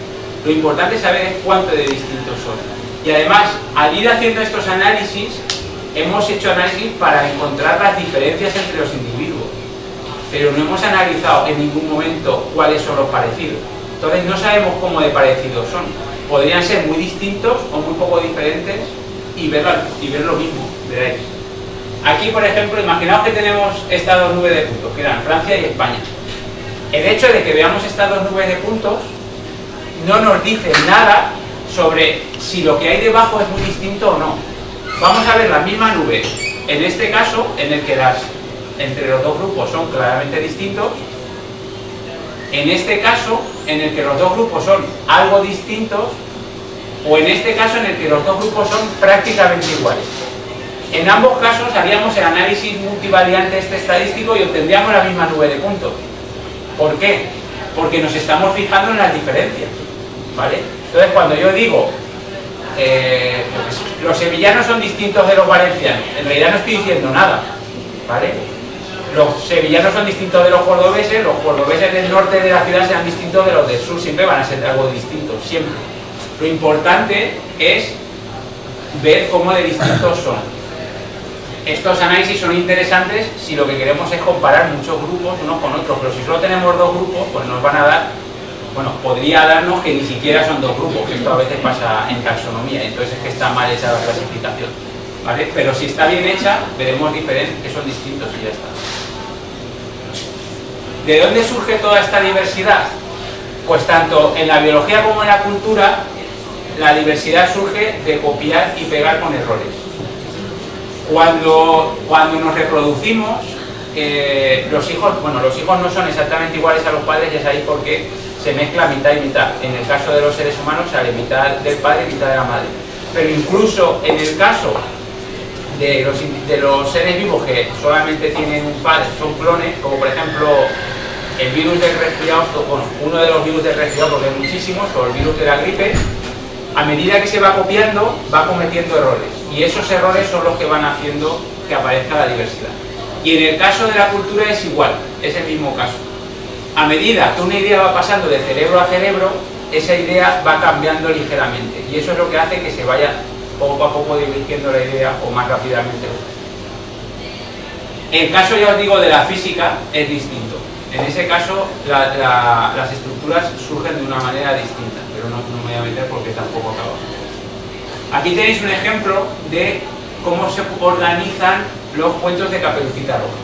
Lo importante es saber cuánto de distintos son. Y además, al ir haciendo estos análisis, hemos hecho análisis para encontrar las diferencias entre los individuos, pero no hemos analizado en ningún momento cuáles son los parecidos. Entonces no sabemos cómo de parecidos son. Podrían ser muy distintos o muy poco diferentes y ver lo mismo, veréis. Aquí, por ejemplo, imaginaos que tenemos estas dos nubes de puntos, que eran Francia y España. El hecho de que veamos estas dos nubes de puntos no nos dice nada sobre si lo que hay debajo es muy distinto o no. Vamos a ver la misma nube, en este caso, en el que entre los dos grupos son claramente distintos, en este caso, en el que los dos grupos son algo distintos, o en este caso, en el que los dos grupos son prácticamente iguales. En ambos casos haríamos el análisis multivariante estadístico y obtendríamos la misma nube de puntos. ¿Por qué? Porque nos estamos fijando en las diferencias, ¿vale? Entonces, cuando yo digo los sevillanos son distintos de los valencianos, en realidad no estoy diciendo nada, ¿vale? Los sevillanos son distintos de los cordobeses del norte de la ciudad serán distintos de los del sur, siempre van a ser algo distintos, siempre. Lo importante es ver cómo de distintos son. Estos análisis son interesantes si lo que queremos es comparar muchos grupos unos con otros, pero si solo tenemos dos grupos, pues nos van a dar, bueno, podría darnos que ni siquiera son dos grupos, que esto a veces pasa en taxonomía, entonces es que está mal hecha la clasificación, ¿vale? Pero si está bien hecha, veremos que son distintos y ya está. ¿De dónde surge toda esta diversidad? Pues tanto en la biología como en la cultura, la diversidad surge de copiar y pegar con errores. Cuando nos reproducimos, los hijos no son exactamente iguales a los padres, ya sabéis por qué se mezcla mitad y mitad. En el caso de los seres humanos sale mitad del padre y mitad de la madre. Pero incluso en el caso de los seres vivos que solamente tienen un padre, son clones, como por ejemplo el virus del resfriado, uno de los virus del resfriado, porque hay muchísimos, o el virus de la gripe, a medida que se va copiando, va cometiendo errores. Y esos errores son los que van haciendo que aparezca la diversidad. Y en el caso de la cultura es igual, es el mismo caso. A medida que una idea va pasando de cerebro a cerebro, esa idea va cambiando ligeramente. Y eso es lo que hace que se vaya poco a poco dirigiendo la idea o más rápidamente. El caso, ya os digo, de la física es distinto. En ese caso, las estructuras surgen de una manera distinta, pero no me voy a meter porque tampoco acabo. Aquí tenéis un ejemplo de cómo se organizan los cuentos de Caperucita Roja.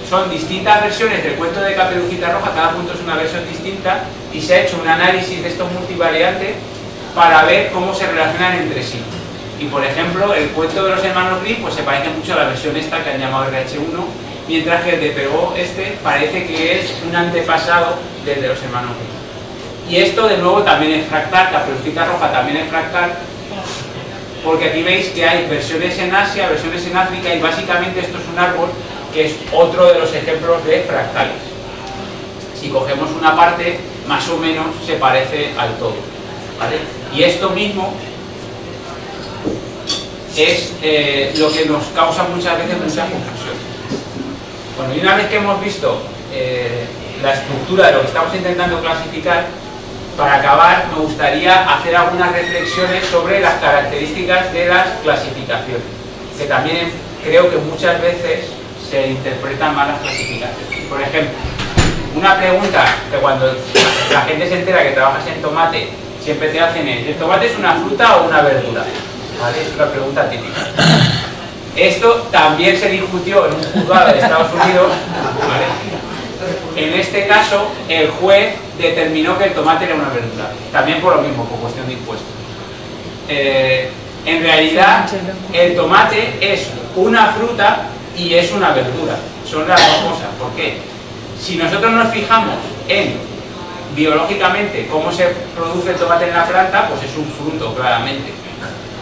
Son distintas versiones del cuento de Caperucita Roja, cada cuento es una versión distinta, y se ha hecho un análisis de estos multivariantes para ver cómo se relacionan entre sí. Y por ejemplo, el cuento de los hermanos Grimm pues se parece mucho a la versión esta que han llamado RH1, mientras que el de Perrault parece que es un antepasado del de los hermanos Grimm. Y esto de nuevo también es fractal, Caperucita Roja también es fractal, porque aquí veis que hay versiones en Asia, versiones en África, y básicamente esto es un árbol que es otro de los ejemplos de fractales. Si cogemos una parte, más o menos se parece al todo, ¿vale? Y esto mismo es lo que nos causa muchas veces mucha confusión. Bueno, y una vez que hemos visto la estructura de lo que estamos intentando clasificar, para acabar me gustaría hacer algunas reflexiones sobre las características de las clasificaciones, que también creo que muchas veces se interpretan mal las clasificaciones. Por ejemplo, una pregunta que cuando la gente se entera que trabajas en tomate siempre te hacen es: ¿el tomate es una fruta o una verdura? ¿Vale? Es una pregunta típica. Esto también se discutió en un juzgado de Estados Unidos, ¿vale? En este caso, el juez determinó que el tomate era una verdura, también por lo mismo, por cuestión de impuestos. En realidad, el tomate es una fruta y es una verdura, son las dos cosas. ¿Por qué? Si nosotros nos fijamos en biológicamente cómo se produce el tomate en la planta, pues es un fruto, claramente.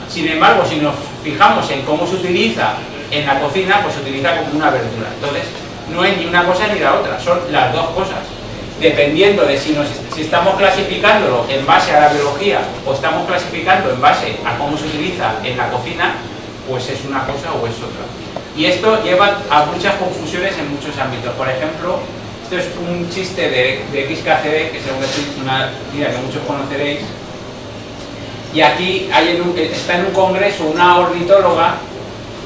Sin embargo, si nos fijamos en cómo se utiliza en la cocina, pues se utiliza como una verdura. Entonces, no es ni una cosa ni la otra, son las dos cosas. Dependiendo de si estamos clasificándolo en base a la biología o estamos clasificando en base a cómo se utiliza en la cocina, pues es una cosa o es otra. Y esto lleva a muchas confusiones en muchos ámbitos. Por ejemplo, esto es un chiste de XKCD, que según es una tira que muchos conoceréis. Y aquí está en un congreso una ornitóloga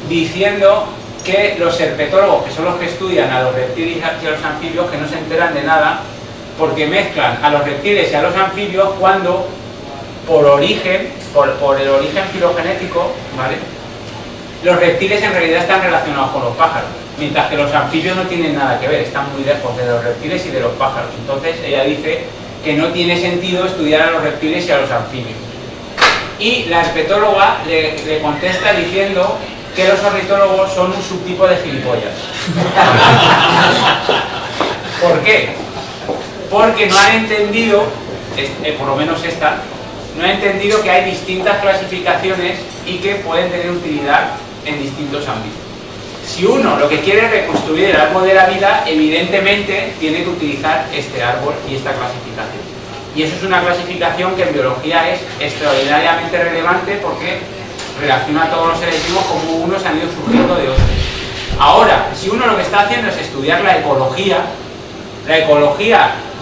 diciendo que los herpetólogos, que son los que estudian a los reptiles y a los anfibios, que no se enteran de nada porque mezclan a los reptiles y a los anfibios cuando por el origen filogenético, ¿vale?, los reptiles en realidad están relacionados con los pájaros, mientras que los anfibios no tienen nada que ver, están muy lejos de los reptiles y de los pájaros. Entonces ella dice que no tiene sentido estudiar a los reptiles y a los anfibios. Y la herpetóloga le contesta diciendo que los ornitólogos son un subtipo de gilipollas. ¿Por qué? Porque no han entendido, por lo menos esta, no han entendido que hay distintas clasificaciones y que pueden tener utilidad en distintos ámbitos. Si uno lo que quiere es reconstruir el árbol de la vida, evidentemente tiene que utilizar este árbol y esta clasificación. Y eso es una clasificación que en biología es extraordinariamente relevante porque relaciona a todos los seres vivos como unos han ido surgiendo de otros. Ahora, si uno lo que está haciendo es estudiar la ecología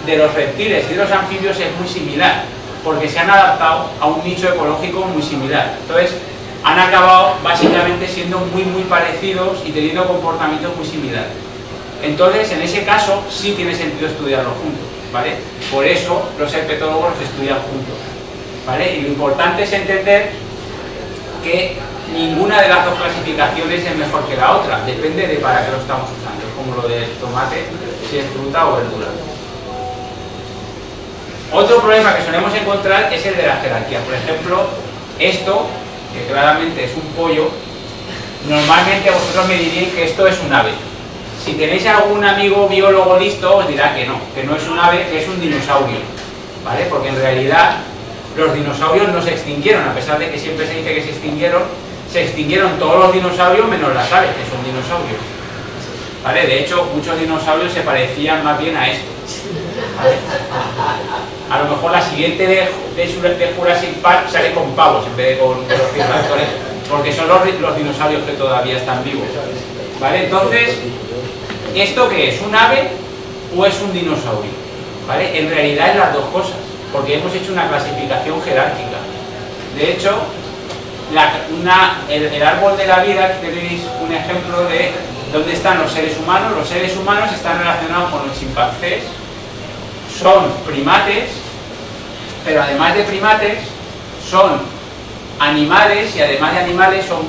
de los reptiles y de los anfibios es muy similar, porque se han adaptado a un nicho ecológico muy similar. Entonces, han acabado básicamente siendo muy parecidos y teniendo comportamientos muy similares. Entonces, en ese caso, sí tiene sentido estudiarlos juntos, ¿vale? Por eso los herpetólogos los estudian juntos, ¿vale? Y lo importante es entender que ninguna de las dos clasificaciones es mejor que la otra, depende de para qué lo estamos usando, como lo del tomate, si es fruta o verdura. Otro problema que solemos encontrar es el de la jerarquía. Por ejemplo, esto, que claramente es un pollo, normalmente vosotros me diréis que esto es un ave. Si tenéis algún amigo biólogo listo, os dirá que no es un ave, que es un dinosaurio, ¿vale? Porque en realidad los dinosaurios no se extinguieron, a pesar de que siempre se dice que se extinguieron todos los dinosaurios menos las aves, que son dinosaurios, ¿vale? De hecho, muchos dinosaurios se parecían más bien a esto, ¿vale? A lo mejor la siguiente de Jurassic Park sale con pavos en vez de con velociraptores, porque son los dinosaurios que todavía están vivos, ¿vale? Entonces, ¿esto qué es? ¿Un ave o es un dinosaurio? ¿Vale? En realidad es las dos cosas, porque hemos hecho una clasificación jerárquica. De hecho, el árbol de la vida, aquí tenéis un ejemplo de dónde están los seres humanos. Los seres humanos están relacionados con los chimpancés, son primates, pero además de primates, son animales, y además de animales son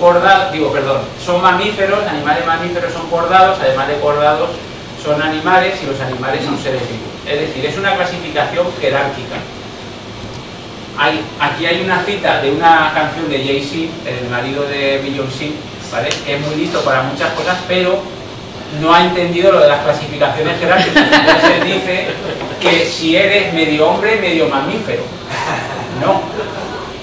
son mamíferos, animales mamíferos son cordados, además de cordados son animales, y los animales son seres vivos. Es decir, es una clasificación jerárquica. Aquí hay una cita de una canción de Jay-Z, el marido de Beyoncé, ¿vale? Que es muy listo para muchas cosas, pero no ha entendido lo de las clasificaciones jerárquicas. Entonces dice que si eres medio hombre, medio mamífero. No.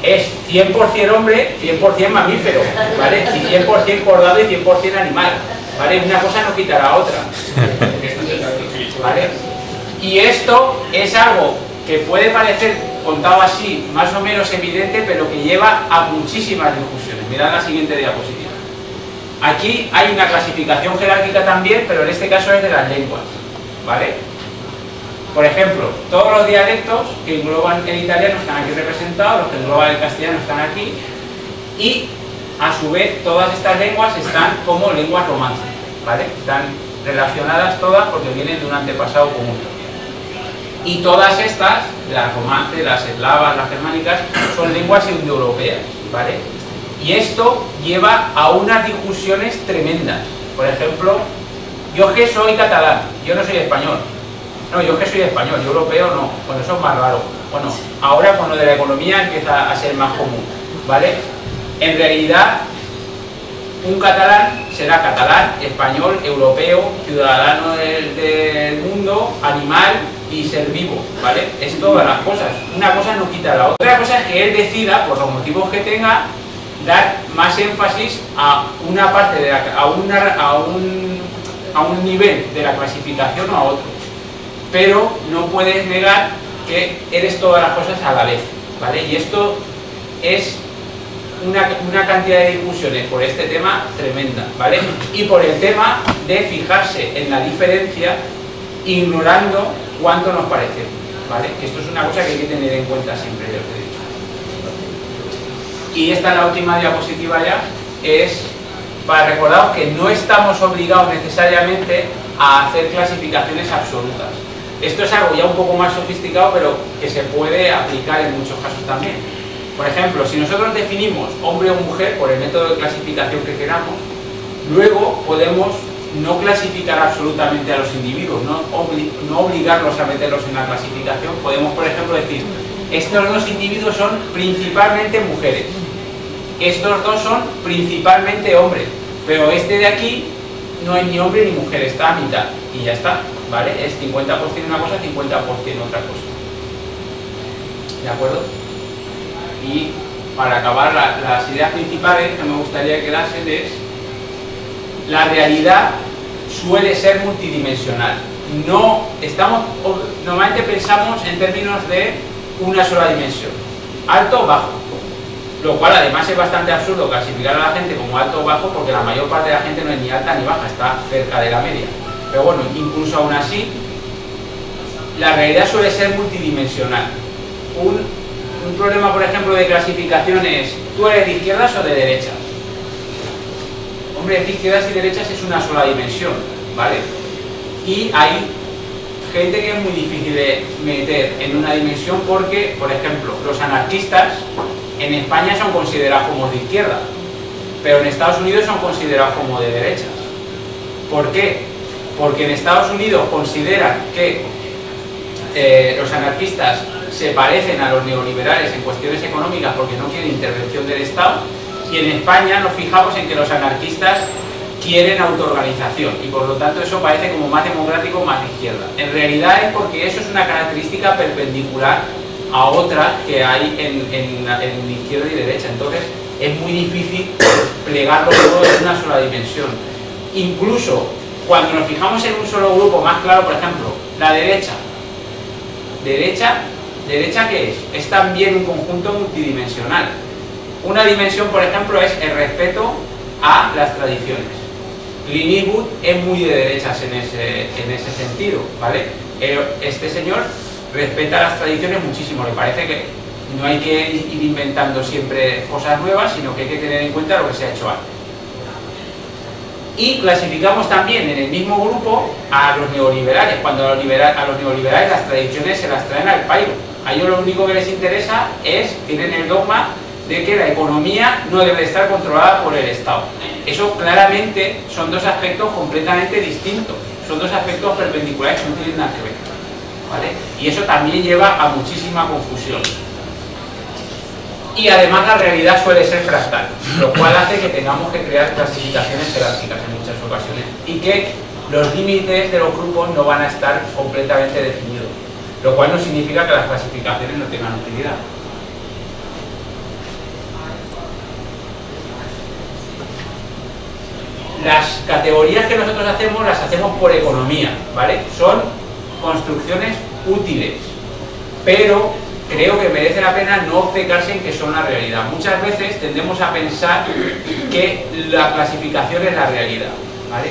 Es 100% hombre, 100% mamífero, ¿vale? Y 100% cordado y 100% animal, ¿vale? Una cosa no quita la otra, ¿vale? Y esto es algo que puede parecer, contado así, más o menos evidente, pero que lleva a muchísimas discusiones. Mirad la siguiente diapositiva. Aquí hay una clasificación jerárquica también, pero en este caso es de las lenguas, ¿vale? Por ejemplo, todos los dialectos que engloban el italiano están aquí representados, los que engloban el castellano están aquí, y a su vez todas estas lenguas están como lenguas romances, ¿vale? Están relacionadas todas porque vienen de un antepasado común. Y todas estas, las romances, las eslavas, las germánicas, son lenguas indoeuropeas, ¿vale? Y esto lleva a unas discusiones tremendas. Por ejemplo, yo que soy catalán, yo no soy español. No, yo que soy español, yo europeo no. Bueno, eso es más raro. Bueno, ahora con lo de la economía empieza a ser más común, ¿vale? En realidad, un catalán será catalán, español, europeo, ciudadano del mundo, animal y ser vivo, ¿vale? Es todas las cosas. Una cosa no quita la otra. Otra cosa es que él decida, por los motivos que tenga, dar más énfasis a una parte de a un nivel de la clasificación o a otro. Pero no puedes negar que eres todas las cosas a la vez, ¿vale? Y esto es una cantidad de discusiones por este tema tremenda, ¿vale? Y por el tema de fijarse en la diferencia ignorando cuánto nos parece, ¿vale? Esto es una cosa que hay que tener en cuenta siempre, ya os he dicho. Y esta es la última diapositiva ya, es para recordaros que no estamos obligados necesariamente a hacer clasificaciones absolutas. Esto es algo ya un poco más sofisticado, pero que se puede aplicar en muchos casos también. Por ejemplo, si nosotros definimos hombre o mujer por el método de clasificación que queramos, luego podemos no clasificar absolutamente a los individuos, no obligarlos a meterlos en la clasificación. Podemos, por ejemplo, decir, estos dos individuos son principalmente mujeres, estos dos son principalmente hombres, pero este de aquí no es ni hombre ni mujer, está a mitad, y ya está, ¿vale? Es 50% una cosa, 50% otra cosa. ¿De acuerdo? Y para acabar, las ideas principales que me gustaría que quedasen es: la realidad suele ser multidimensional. Normalmente pensamos en términos de una sola dimensión, alto o bajo, lo cual además es bastante absurdo clasificar a la gente como alto o bajo, porque la mayor parte de la gente no es ni alta ni baja, está cerca de la media. Pero bueno, incluso aún así, la realidad suele ser multidimensional. Un problema, por ejemplo, de clasificación es: ¿tú eres de izquierdas o de derechas? Hombre, de izquierdas y derechas es una sola dimensión, ¿vale? Y hay gente que es muy difícil de meter en una dimensión porque, por ejemplo, los anarquistas en España son considerados como de izquierda, pero en Estados Unidos son considerados como de derechas. ¿Por qué? Porque en Estados Unidos consideran que los anarquistas se parecen a los neoliberales en cuestiones económicas porque no quieren intervención del Estado, y en España nos fijamos en que los anarquistas quieren autoorganización y por lo tanto eso parece como más democrático, más de izquierda. En realidad es porque eso es una característica perpendicular a otras que hay en izquierda y derecha, entonces es muy difícil plegarlo todo en una sola dimensión. Incluso cuando nos fijamos en un solo grupo, más claro, por ejemplo, la derecha. ¿Derecha qué es? Es también un conjunto multidimensional. Una dimensión, por ejemplo, es el respeto a las tradiciones. Clint Eastwood es muy de derechas en ese sentido, ¿vale? Este señor respeta las tradiciones muchísimo, le parece que no hay que ir inventando siempre cosas nuevas, sino que hay que tener en cuenta lo que se ha hecho antes. Y clasificamos también en el mismo grupo a los neoliberales, cuando a los neoliberales las tradiciones se las traen al pairo. A ellos lo único que les interesa es, tienen el dogma de que la economía no debe estar controlada por el Estado. Eso claramente son dos aspectos completamente distintos, son dos aspectos perpendiculares que no tienen nada que ver, ¿vale? Y eso también lleva a muchísima confusión. Y además la realidad suele ser fractal, lo cual hace que tengamos que crear clasificaciones jerárquicas en muchas ocasiones y que los límites de los grupos no van a estar completamente definidos, lo cual no significa que las clasificaciones no tengan utilidad. Las categorías que nosotros hacemos las hacemos por economía, ¿vale? Son construcciones útiles, pero creo que merece la pena no obcecarse en que son la realidad. Muchas veces tendemos a pensar que la clasificación es la realidad, ¿vale?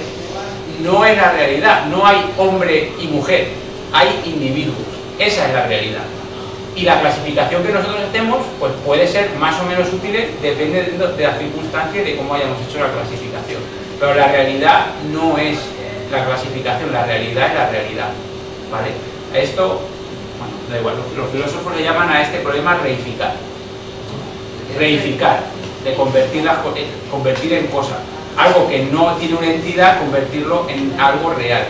No es la realidad, no hay hombre y mujer, hay individuos, esa es la realidad. Y la clasificación que nosotros hacemos pues puede ser más o menos útil, depende de la circunstancia y de cómo hayamos hecho la clasificación. Pero la realidad no es la clasificación, la realidad es la realidad, ¿vale? Esto, bueno, da igual, los filósofos le llaman a este problema reificar. Reificar, de convertir en cosa. Algo que no tiene una entidad, convertirlo en algo real,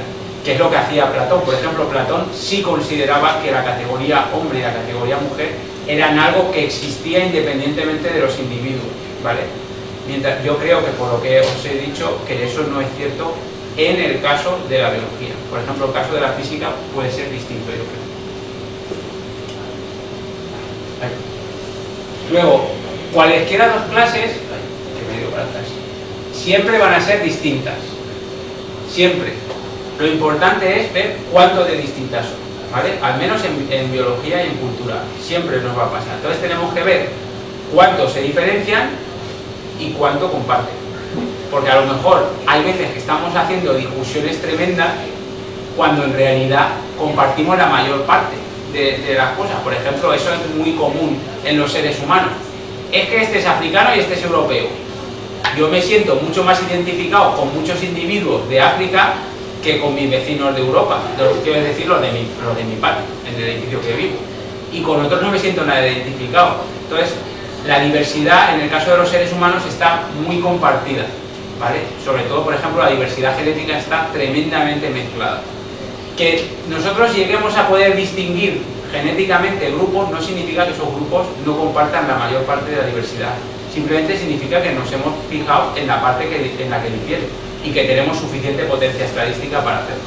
que es lo que hacía Platón. Por ejemplo, Platón sí consideraba que la categoría hombre y la categoría mujer eran algo que existía independientemente de los individuos, ¿vale? Mientras yo creo que por lo que os he dicho, que eso no es cierto en el caso de la biología. Por ejemplo, el caso de la física puede ser distinto, yo creo. Luego, cualesquiera dos clases, siempre van a ser distintas. Siempre. Lo importante es ver cuánto de distintas son, ¿vale? Al menos en biología y en cultura. Siempre nos va a pasar. Entonces tenemos que ver cuánto se diferencian y cuánto comparten, porque a lo mejor hay veces que estamos haciendo discusiones tremendas cuando en realidad compartimos la mayor parte de las cosas. Por ejemplo, eso es muy común en los seres humanos, es que este es africano y este es europeo. Yo me siento mucho más identificado con muchos individuos de África que con mis vecinos de Europa, quiero decir los de mi patio, en el edificio que vivo, y con otros no me siento nada identificado. Entonces la diversidad en el caso de los seres humanos está muy compartida, ¿vale? Sobre todo, por ejemplo, la diversidad genética está tremendamente mezclada. Que nosotros lleguemos a poder distinguir genéticamente grupos no significa que esos grupos no compartan la mayor parte de la diversidad, simplemente significa que nos hemos fijado en la parte en la que difiere y que tenemos suficiente potencia estadística para hacerlo.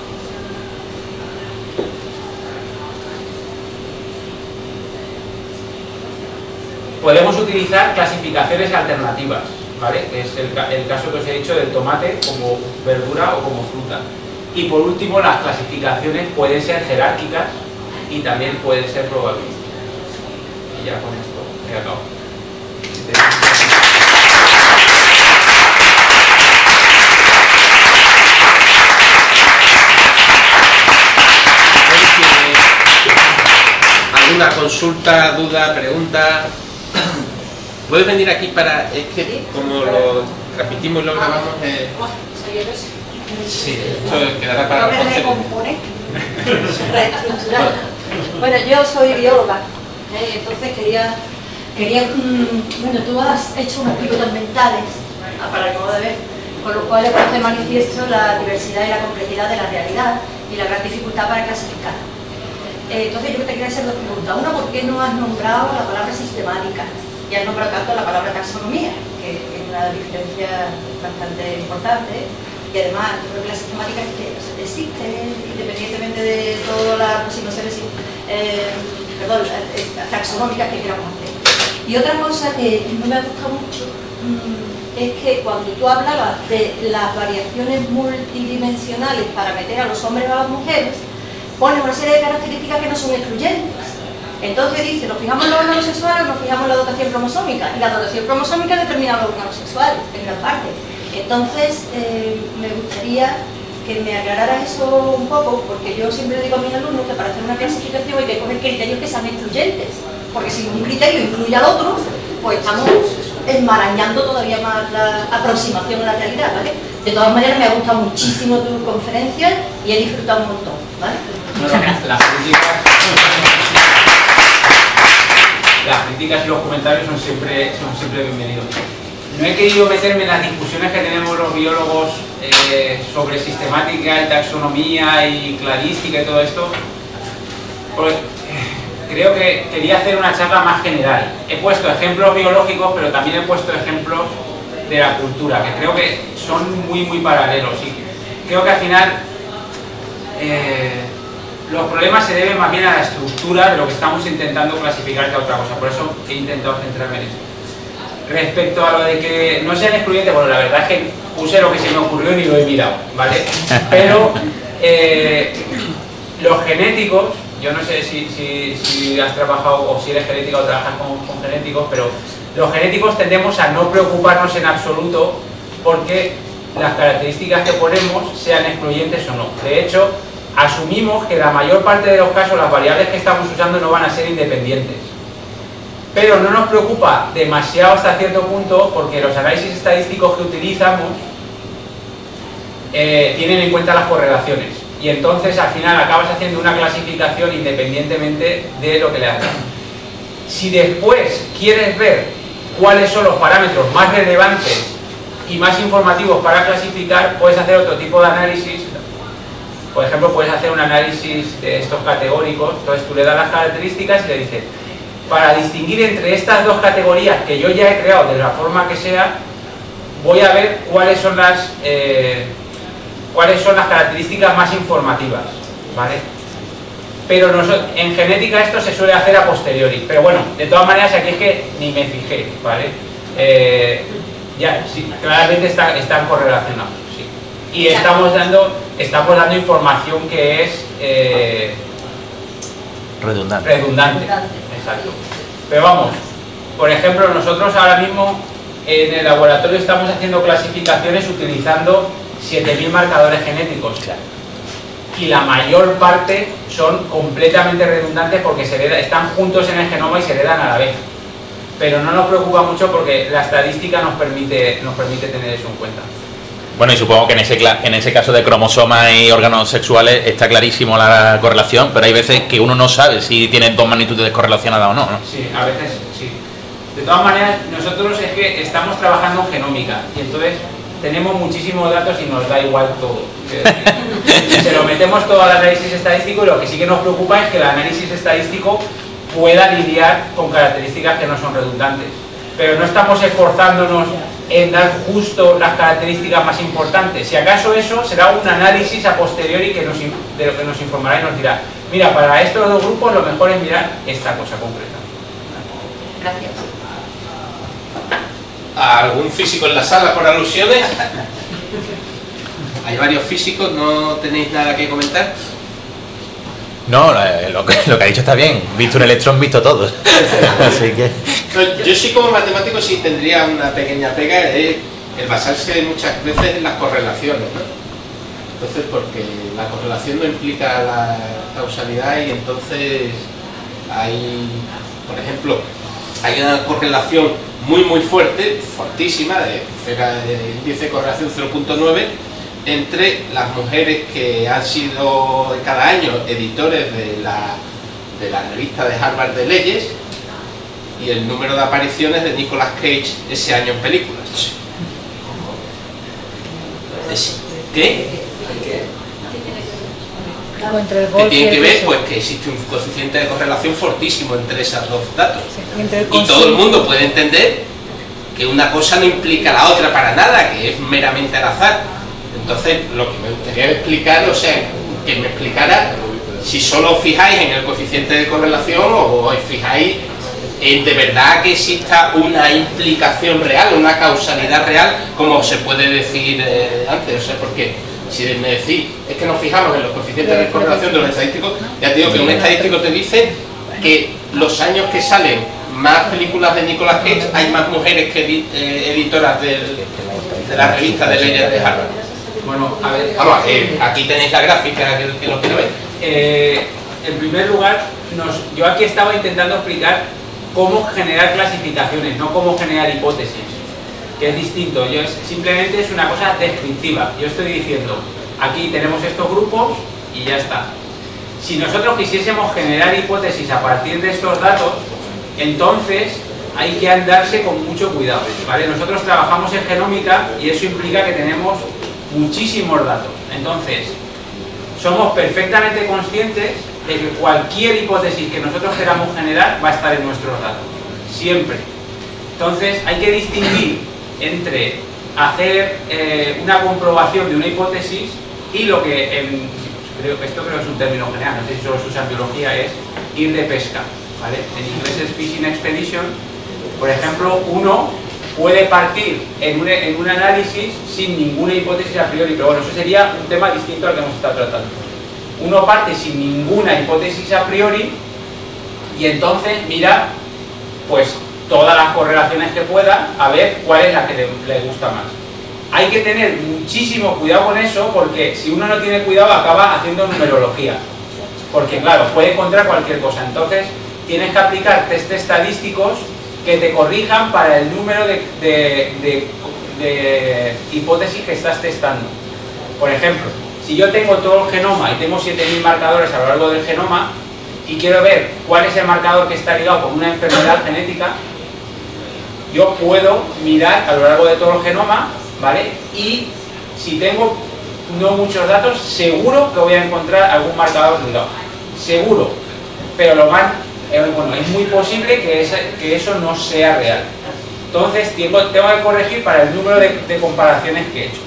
Podemos utilizar clasificaciones alternativas, ¿vale? Que es el caso que os he dicho del tomate como verdura o como fruta. Y por último, las clasificaciones pueden ser jerárquicas y también pueden ser probabilísticas. Y ya con esto he acabado. ¿Alguna consulta, duda, pregunta? ¿Puedes venir aquí para...? Es que como lo transmitimos y lo grabamos... Sí, esto quedará para los recompone, reestructurar. Bueno, yo soy bióloga, entonces quería bueno, tú has hecho unos pilotos mentales para el modo de ver, con lo cual he puesto de manifiesto la diversidad y la complejidad de la realidad y la gran dificultad para clasificar. Entonces yo te quería hacer dos preguntas. Una, ¿por qué no has nombrado la palabra sistemática? Y has nombrado tanto la palabra taxonomía, que es una diferencia bastante importante. Y además, yo creo que la sistemática existe, independientemente de todas las aproximaciones taxonómicas que queramos hacer. Y otra cosa que no me ha gustado mucho es que cuando tú hablabas de las variaciones multidimensionales para meter a los hombres o a las mujeres, pones una serie de características que no son excluyentes. Entonces dice, nos fijamos en los órganos sexuales, nos fijamos en la dotación cromosómica, y la dotación cromosómica determina los órganos sexuales, en gran parte. Entonces, me gustaría que me aclararas eso un poco, porque yo siempre digo a mis alumnos que para hacer una clasificación hay que coger criterios que sean excluyentes, porque si un criterio incluye al otro, pues estamos enmarañando todavía más la aproximación a la realidad, ¿vale? De todas maneras, me ha gustado muchísimo tu conferencia y he disfrutado un montón, ¿vale? Las críticas y los comentarios son siempre bienvenidos. No he querido meterme en las discusiones que tenemos los biólogos sobre sistemática y taxonomía y cladística y todo esto, porque creo que quería hacer una charla más general. He puesto ejemplos biológicos, pero también he puesto ejemplos de la cultura, que creo que son muy paralelos, y creo que al final los problemas se deben más bien a la estructura de lo que estamos intentando clasificar que a otra cosa. Por eso he intentado centrarme en esto. Respecto a lo de que no sean excluyentes, bueno, la verdad es que puse lo que se me ocurrió y ni lo he mirado, ¿vale? Pero los genéticos, yo no sé si has trabajado o si eres genética o trabajas con genéticos, pero los genéticos tendemos a no preocuparnos en absoluto porque las características que ponemos sean excluyentes o no. De hecho, asumimos que la mayor parte de los casos las variables que estamos usando no van a ser independientes. Pero no nos preocupa demasiado hasta cierto punto porque los análisis estadísticos que utilizamos tienen en cuenta las correlaciones. Y entonces al final acabas haciendo una clasificación independientemente de lo que le hagas. Si después quieres ver cuáles son los parámetros más relevantes y más informativos para clasificar, puedes hacer otro tipo de análisis. Por ejemplo, puedes hacer un análisis de estos categóricos. Entonces tú le das las características y le dices, para distinguir entre estas dos categorías que yo ya he creado de la forma que sea, voy a ver cuáles son las características más informativas, ¿vale? Pero en genética esto se suele hacer a posteriori, pero bueno, de todas maneras aquí es que ni me fijé, ¿vale? Ya, sí, claramente están correlacionados, sí. Y estamos dando información que es redundante. Exacto. Pero vamos, por ejemplo, nosotros ahora mismo en el laboratorio estamos haciendo clasificaciones utilizando 7000 marcadores genéticos. Y la mayor parte son completamente redundantes porque están juntos en el genoma y se heredan a la vez. Pero no nos preocupa mucho porque la estadística nos permite tener eso en cuenta. Bueno, y supongo que en ese caso de cromosomas y órganos sexuales está clarísimo la correlación, pero hay veces que uno no sabe si tienen dos magnitudes correlacionadas o no, ¿no? Sí, a veces sí. De todas maneras, nosotros es que estamos trabajando en genómica y entonces tenemos muchísimos datos y nos da igual todo. Se lo metemos todo al análisis estadístico y lo que sí que nos preocupa es que el análisis estadístico pueda lidiar con características que no son redundantes. Pero no estamos esforzándonos en dar justo las características más importantes. Si acaso eso será un análisis a posteriori de lo que nos informará y nos dirá, mira, para estos dos grupos lo mejor es mirar esta cosa concreta. Gracias. ¿Algún físico en la sala por alusiones? Hay varios físicos, ¿no tenéis nada que comentar? No, lo que ha dicho está bien. Visto un electrón, visto todo. Así que... No, yo sí como matemático sí tendría una pequeña pega, el basarse muchas veces en las correlaciones, ¿no? Entonces, porque la correlación no implica la causalidad y entonces hay, por ejemplo, hay una correlación muy fuerte, fortísima, de índice de correlación 0.9 entre las mujeres que han sido cada año editores de la revista de Harvard de leyes y el número de apariciones de Nicolas Cage ese año en películas. ¿Qué? Entre el que golf y tiene el que ver peso. pues que existe un coeficiente de correlación fortísimo entre esos dos datos. Sí, entre el Y todo el consumo. mundo puede entender que una cosa no implica la otra para nada, que es meramente al azar. Entonces, lo que me gustaría explicar, o sea, que me explicara si solo os fijáis en el coeficiente de correlación o os fijáis en de verdad que exista una implicación real, una causalidad real, como se puede decir antes. O sea, porque si me decís, es que nos fijamos en los coeficientes de correlación de los estadísticos, ya te digo que un estadístico te dice que los años que salen más películas de Nicolas Cage hay más mujeres que editoras de la revista de leyes de Harvard. Bueno, a ver, Vamos, aquí tenéis la gráfica que lo quiero ver. en primer lugar, yo aquí estaba intentando explicar cómo generar clasificaciones, no cómo generar hipótesis, que es distinto. Simplemente es una cosa descriptiva. Yo estoy diciendo, aquí tenemos estos grupos y ya está. Si nosotros quisiésemos generar hipótesis a partir de estos datos, entonces hay que andarse con mucho cuidado, ¿vale? Nosotros trabajamos en genómica y eso implica que tenemos muchísimos datos. Entonces, somos perfectamente conscientes de que cualquier hipótesis que nosotros queramos generar va a estar en nuestros datos, siempre. Entonces, hay que distinguir entre hacer una comprobación de una hipótesis y lo que esto creo que es un término general, no sé si solo se usa en biología, es ir de pesca, ¿vale? En inglés es fishing expedition. Por ejemplo, uno puede partir en un análisis sin ninguna hipótesis a priori, pero bueno, eso sería un tema distinto al que hemos estado tratando. Uno parte sin ninguna hipótesis a priori y entonces mira pues todas las correlaciones que pueda a ver cuál es la que le gusta más. Hay que tener muchísimo cuidado con eso, porque si uno no tiene cuidado acaba haciendo numerología, porque claro, puede encontrar cualquier cosa. Entonces tienes que aplicar test estadísticos que te corrijan para el número de hipótesis que estás testando. Por ejemplo, si yo tengo todo el genoma y tengo 7000 marcadores a lo largo del genoma y quiero ver cuál es el marcador que está ligado con una enfermedad genética, yo puedo mirar a lo largo de todo el genoma, ¿vale? Y si tengo no muchos datos, seguro que voy a encontrar algún marcador ligado. Seguro. Pero lo más, bueno, es muy posible que eso no sea real. Entonces tengo que corregir para el número de comparaciones que he hecho.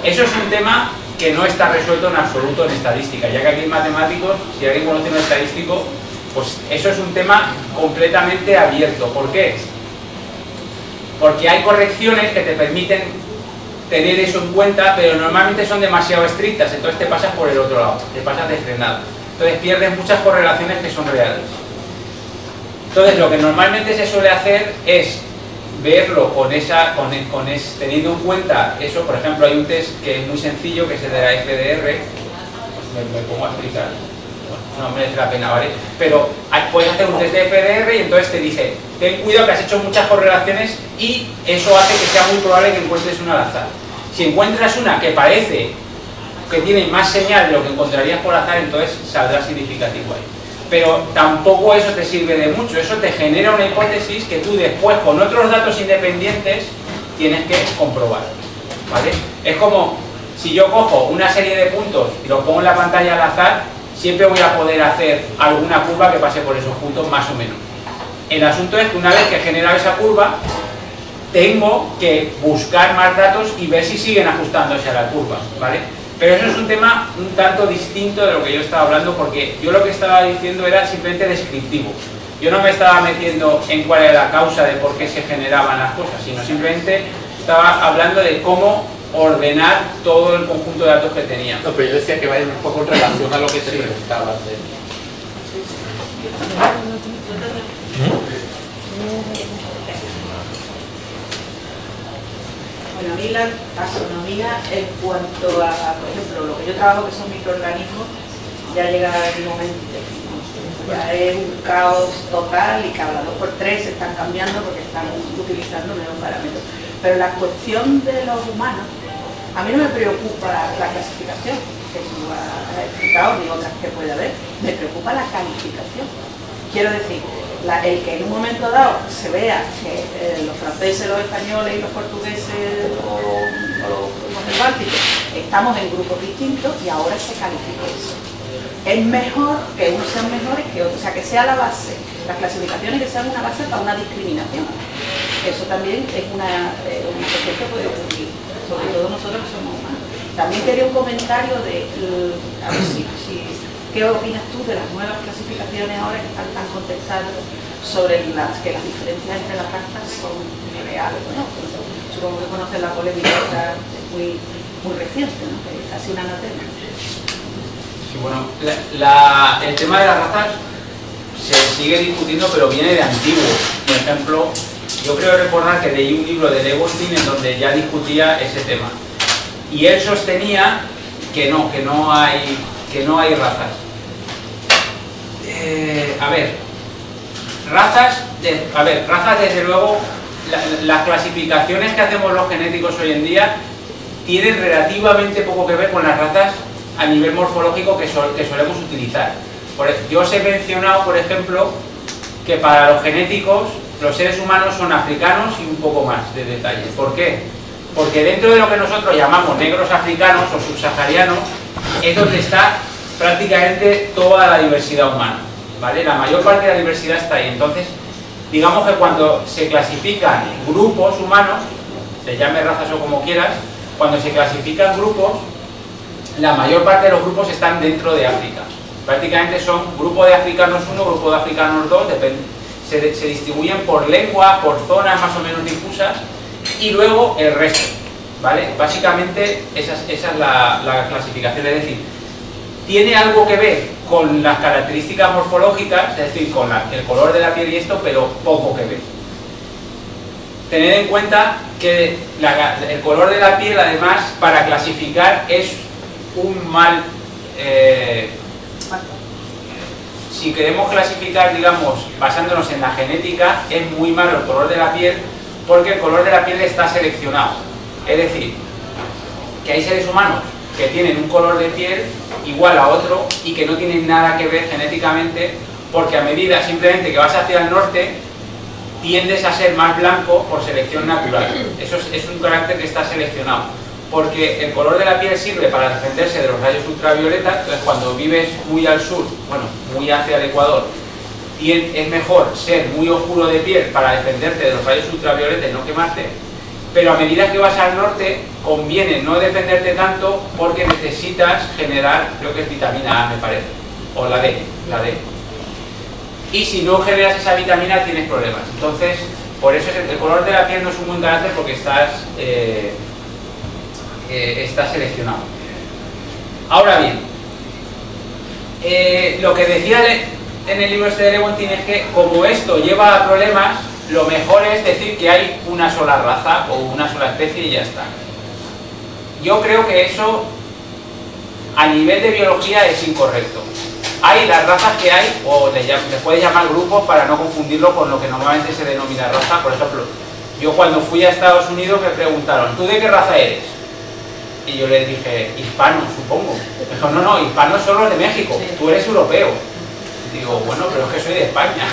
Eso es un tema que no está resuelto en absoluto en estadística, ya que aquí en matemáticos, si alguien conoce un estadístico, pues eso es un tema completamente abierto. ¿Por qué? Porque hay correcciones que te permiten tener eso en cuenta, pero normalmente son demasiado estrictas, entonces te pasas por el otro lado, te pasas de frenado. Entonces pierdes muchas correlaciones que son reales. Entonces lo que normalmente se suele hacer es verlo teniendo en cuenta eso. Por ejemplo, hay un test que es muy sencillo, que es el de la FDR, me pongo a explicar, bueno, no merece la pena, ¿vale? Pero puedes hacer un test de FDR y entonces te dice, ten cuidado que has hecho muchas correlaciones y eso hace que sea muy probable que encuentres una al azar. Si encuentras una que parece que tiene más señal de lo que encontrarías por azar, entonces saldrá significativo ahí. Pero tampoco eso te sirve de mucho, eso te genera una hipótesis que tú después con otros datos independientes tienes que comprobar, ¿vale? Es como si yo cojo una serie de puntos y los pongo en la pantalla al azar, siempre voy a poder hacer alguna curva que pase por esos puntos más o menos. El asunto es que una vez que he generado esa curva, tengo que buscar más datos y ver si siguen ajustándose a la curva, ¿vale? Pero eso es un tema un tanto distinto de lo que yo estaba hablando, porque yo lo que estaba diciendo era simplemente descriptivo. Yo no me estaba metiendo en cuál era la causa de por qué se generaban las cosas, sino simplemente estaba hablando de cómo ordenar todo el conjunto de datos que tenía. No, pero yo decía que va un poco en relación a lo que te preguntaba antes. Bueno, a mí la taxonomía en cuanto a, por ejemplo, lo que yo trabajo que son microorganismos, ya llega el momento, ya es un caos total y cada 2x3 se están cambiando porque están utilizando nuevos parámetros. Pero la cuestión de los humanos, a mí no me preocupa la clasificación, que tú has explicado, ni otras que puede haber, me preocupa la calificación. Quiero decir, el que en un momento dado se vea que los franceses, los españoles y los portugueses o los bálticos estamos en grupos distintos y ahora se califica eso. es mejor que unos sean mejores que otros, o sea, que sea la base, las clasificaciones que sean una base para una discriminación. Eso también es una cuestión que puede ocurrir, sobre todo nosotros que somos humanos. También quería un comentario de, a ver ¿qué opinas tú de las nuevas clasificaciones ahora que están tan contestadas sobre que las diferencias entre las razas son reales? Bueno, supongo que conoces la polémica, muy reciente, ¿no? Que es casi una anatema. Sí, bueno, el tema de las razas se sigue discutiendo, pero viene de antiguo. Por ejemplo, yo creo recordar que leí un libro de Lewontin en donde ya discutía ese tema. Y él sostenía que no hay razas. Razas desde luego, las clasificaciones que hacemos los genéticos hoy en día tienen relativamente poco que ver con las razas a nivel morfológico que solemos utilizar. Yo os he mencionado, por ejemplo, que para los genéticos los seres humanos son africanos y un poco más de detalle. ¿Por qué? Porque dentro de lo que nosotros llamamos negros africanos o subsaharianos es donde está prácticamente toda la diversidad humana, ¿vale? La mayor parte de la diversidad está ahí. Entonces, digamos que cuando se clasifican grupos humanos, se llame razas o como quieras, cuando se clasifican grupos, la mayor parte de los grupos están dentro de África. Prácticamente son grupo de africanos 1, grupo de africanos 2, se distribuyen por lengua, por zonas más o menos difusas, y luego el resto, ¿vale? Básicamente esa es la clasificación, es decir, tiene algo que ver con las características morfológicas, es decir, con el color de la piel y esto, pero poco que ver. Tened en cuenta que el color de la piel, además, para clasificar es un mal... si queremos clasificar, digamos, basándonos en la genética, es muy malo el color de la piel, porque el color de la piel está seleccionado. Es decir, que hay seres humanos que tienen un color de piel igual a otro y que no tienen nada que ver genéticamente, porque a medida simplemente que vas hacia el norte tiendes a ser más blanco por selección natural. Eso es un carácter que está seleccionado, porque el color de la piel sirve para defenderse de los rayos ultravioleta. Entonces, cuando vives muy al sur, bueno, muy hacia el Ecuador, y es mejor ser muy oscuro de piel para defenderte de los rayos ultravioleta y no quemarte, pero a medida que vas al norte conviene no defenderte tanto porque necesitas generar, creo que es vitamina A, me parece, o la D. Y si no generas esa vitamina tienes problemas. Entonces, por eso el color de la piel no es un buen carácter, porque estás seleccionado. Ahora bien, lo que decía en el libro este de Lewontin es que como esto lleva a problemas, lo mejor es decir que hay una sola raza o una sola especie y ya está. Yo creo que eso a nivel de biología es incorrecto. Hay las razas que hay, o les puedes llamar grupos para no confundirlo con lo que normalmente se denomina raza. Por ejemplo, yo cuando fui a Estados Unidos me preguntaron, ¿tú de qué raza eres? Y yo les dije, hispano, supongo. Me dijo, no, hispanos son los de México, tú eres europeo. Digo, bueno, pero es que soy de España.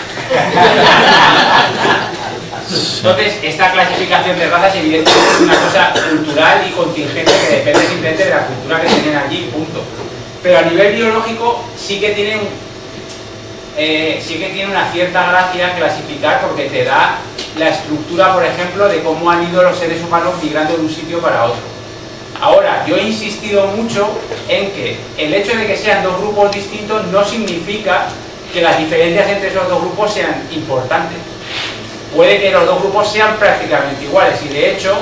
Entonces, esta clasificación de razas evidentemente es una cosa cultural y contingente que depende simplemente de la cultura que tienen allí, punto. Pero a nivel biológico sí que tiene una cierta gracia clasificar, porque te da la estructura, por ejemplo, de cómo han ido los seres humanos migrando de un sitio para otro. Ahora, yo he insistido mucho en que el hecho de que sean dos grupos distintos no significa que las diferencias entre esos dos grupos sean importantes. Puede que los dos grupos sean prácticamente iguales, y de hecho,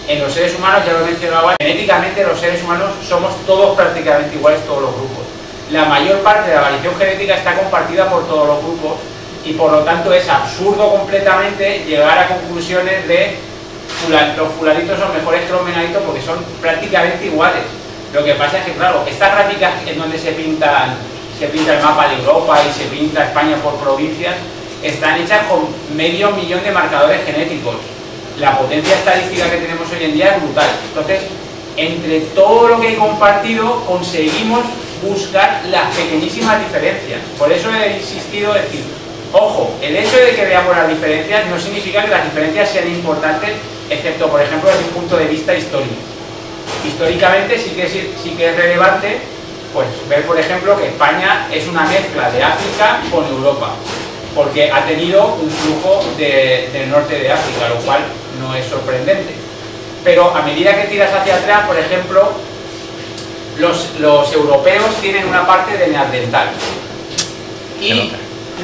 en los seres humanos, ya lo he mencionado, genéticamente los seres humanos somos todos prácticamente iguales, todos los grupos. La mayor parte de la variación genética está compartida por todos los grupos, y por lo tanto es absurdo completamente llegar a conclusiones de los fulanitos son mejores que los menganitos porque son prácticamente iguales. Lo que pasa es que, claro, estas gráficas en donde se pinta el mapa de Europa y se pinta España por provincias, están hechas con medio millón de marcadores genéticos. La potencia estadística que tenemos hoy en día es brutal. Entonces, entre todo lo que hay compartido, conseguimos buscar las pequeñísimas diferencias. Por eso he insistido en decir, ojo, el hecho de que veamos las diferencias no significa que las diferencias sean importantes, excepto, por ejemplo, desde un punto de vista histórico. Históricamente sí que es relevante, pues ver, por ejemplo, que España es una mezcla de África con Europa, porque ha tenido un flujo del norte de África, lo cual no es sorprendente. Pero a medida que tiras hacia atrás, por ejemplo, los europeos tienen una parte de neandertal y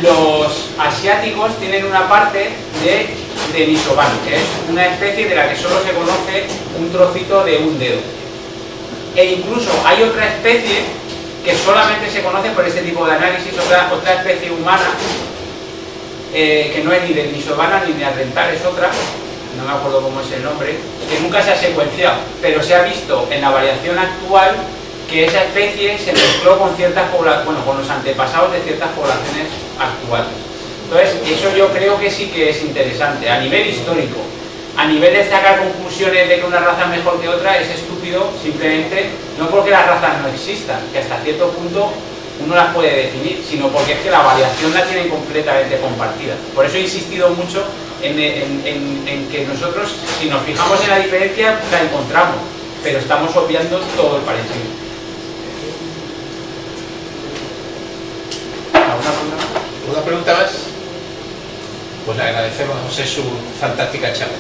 los asiáticos tienen una parte de denisovano, que es una especie de la que solo se conoce un trocito de un dedo. E incluso hay otra especie que solamente se conoce por este tipo de análisis, otra especie humana, que no es ni denisovana ni neandertal, es otra, no me acuerdo cómo es el nombre, que nunca se ha secuenciado, pero se ha visto en la variación actual que esa especie se mezcló con ciertas poblaciones, bueno, con los antepasados de ciertas poblaciones actuales. Entonces, eso yo creo que sí que es interesante, a nivel histórico. A nivel de sacar conclusiones de que una raza es mejor que otra es estúpido, simplemente, no porque las razas no existan, que hasta cierto punto uno las puede definir, sino porque es que la variación la tienen completamente compartida. Por eso he insistido mucho en que nosotros, si nos fijamos en la diferencia, la encontramos, pero estamos obviando todo el parecido. ¿Alguna pregunta más? Pues le agradecemos a José su fantástica charla.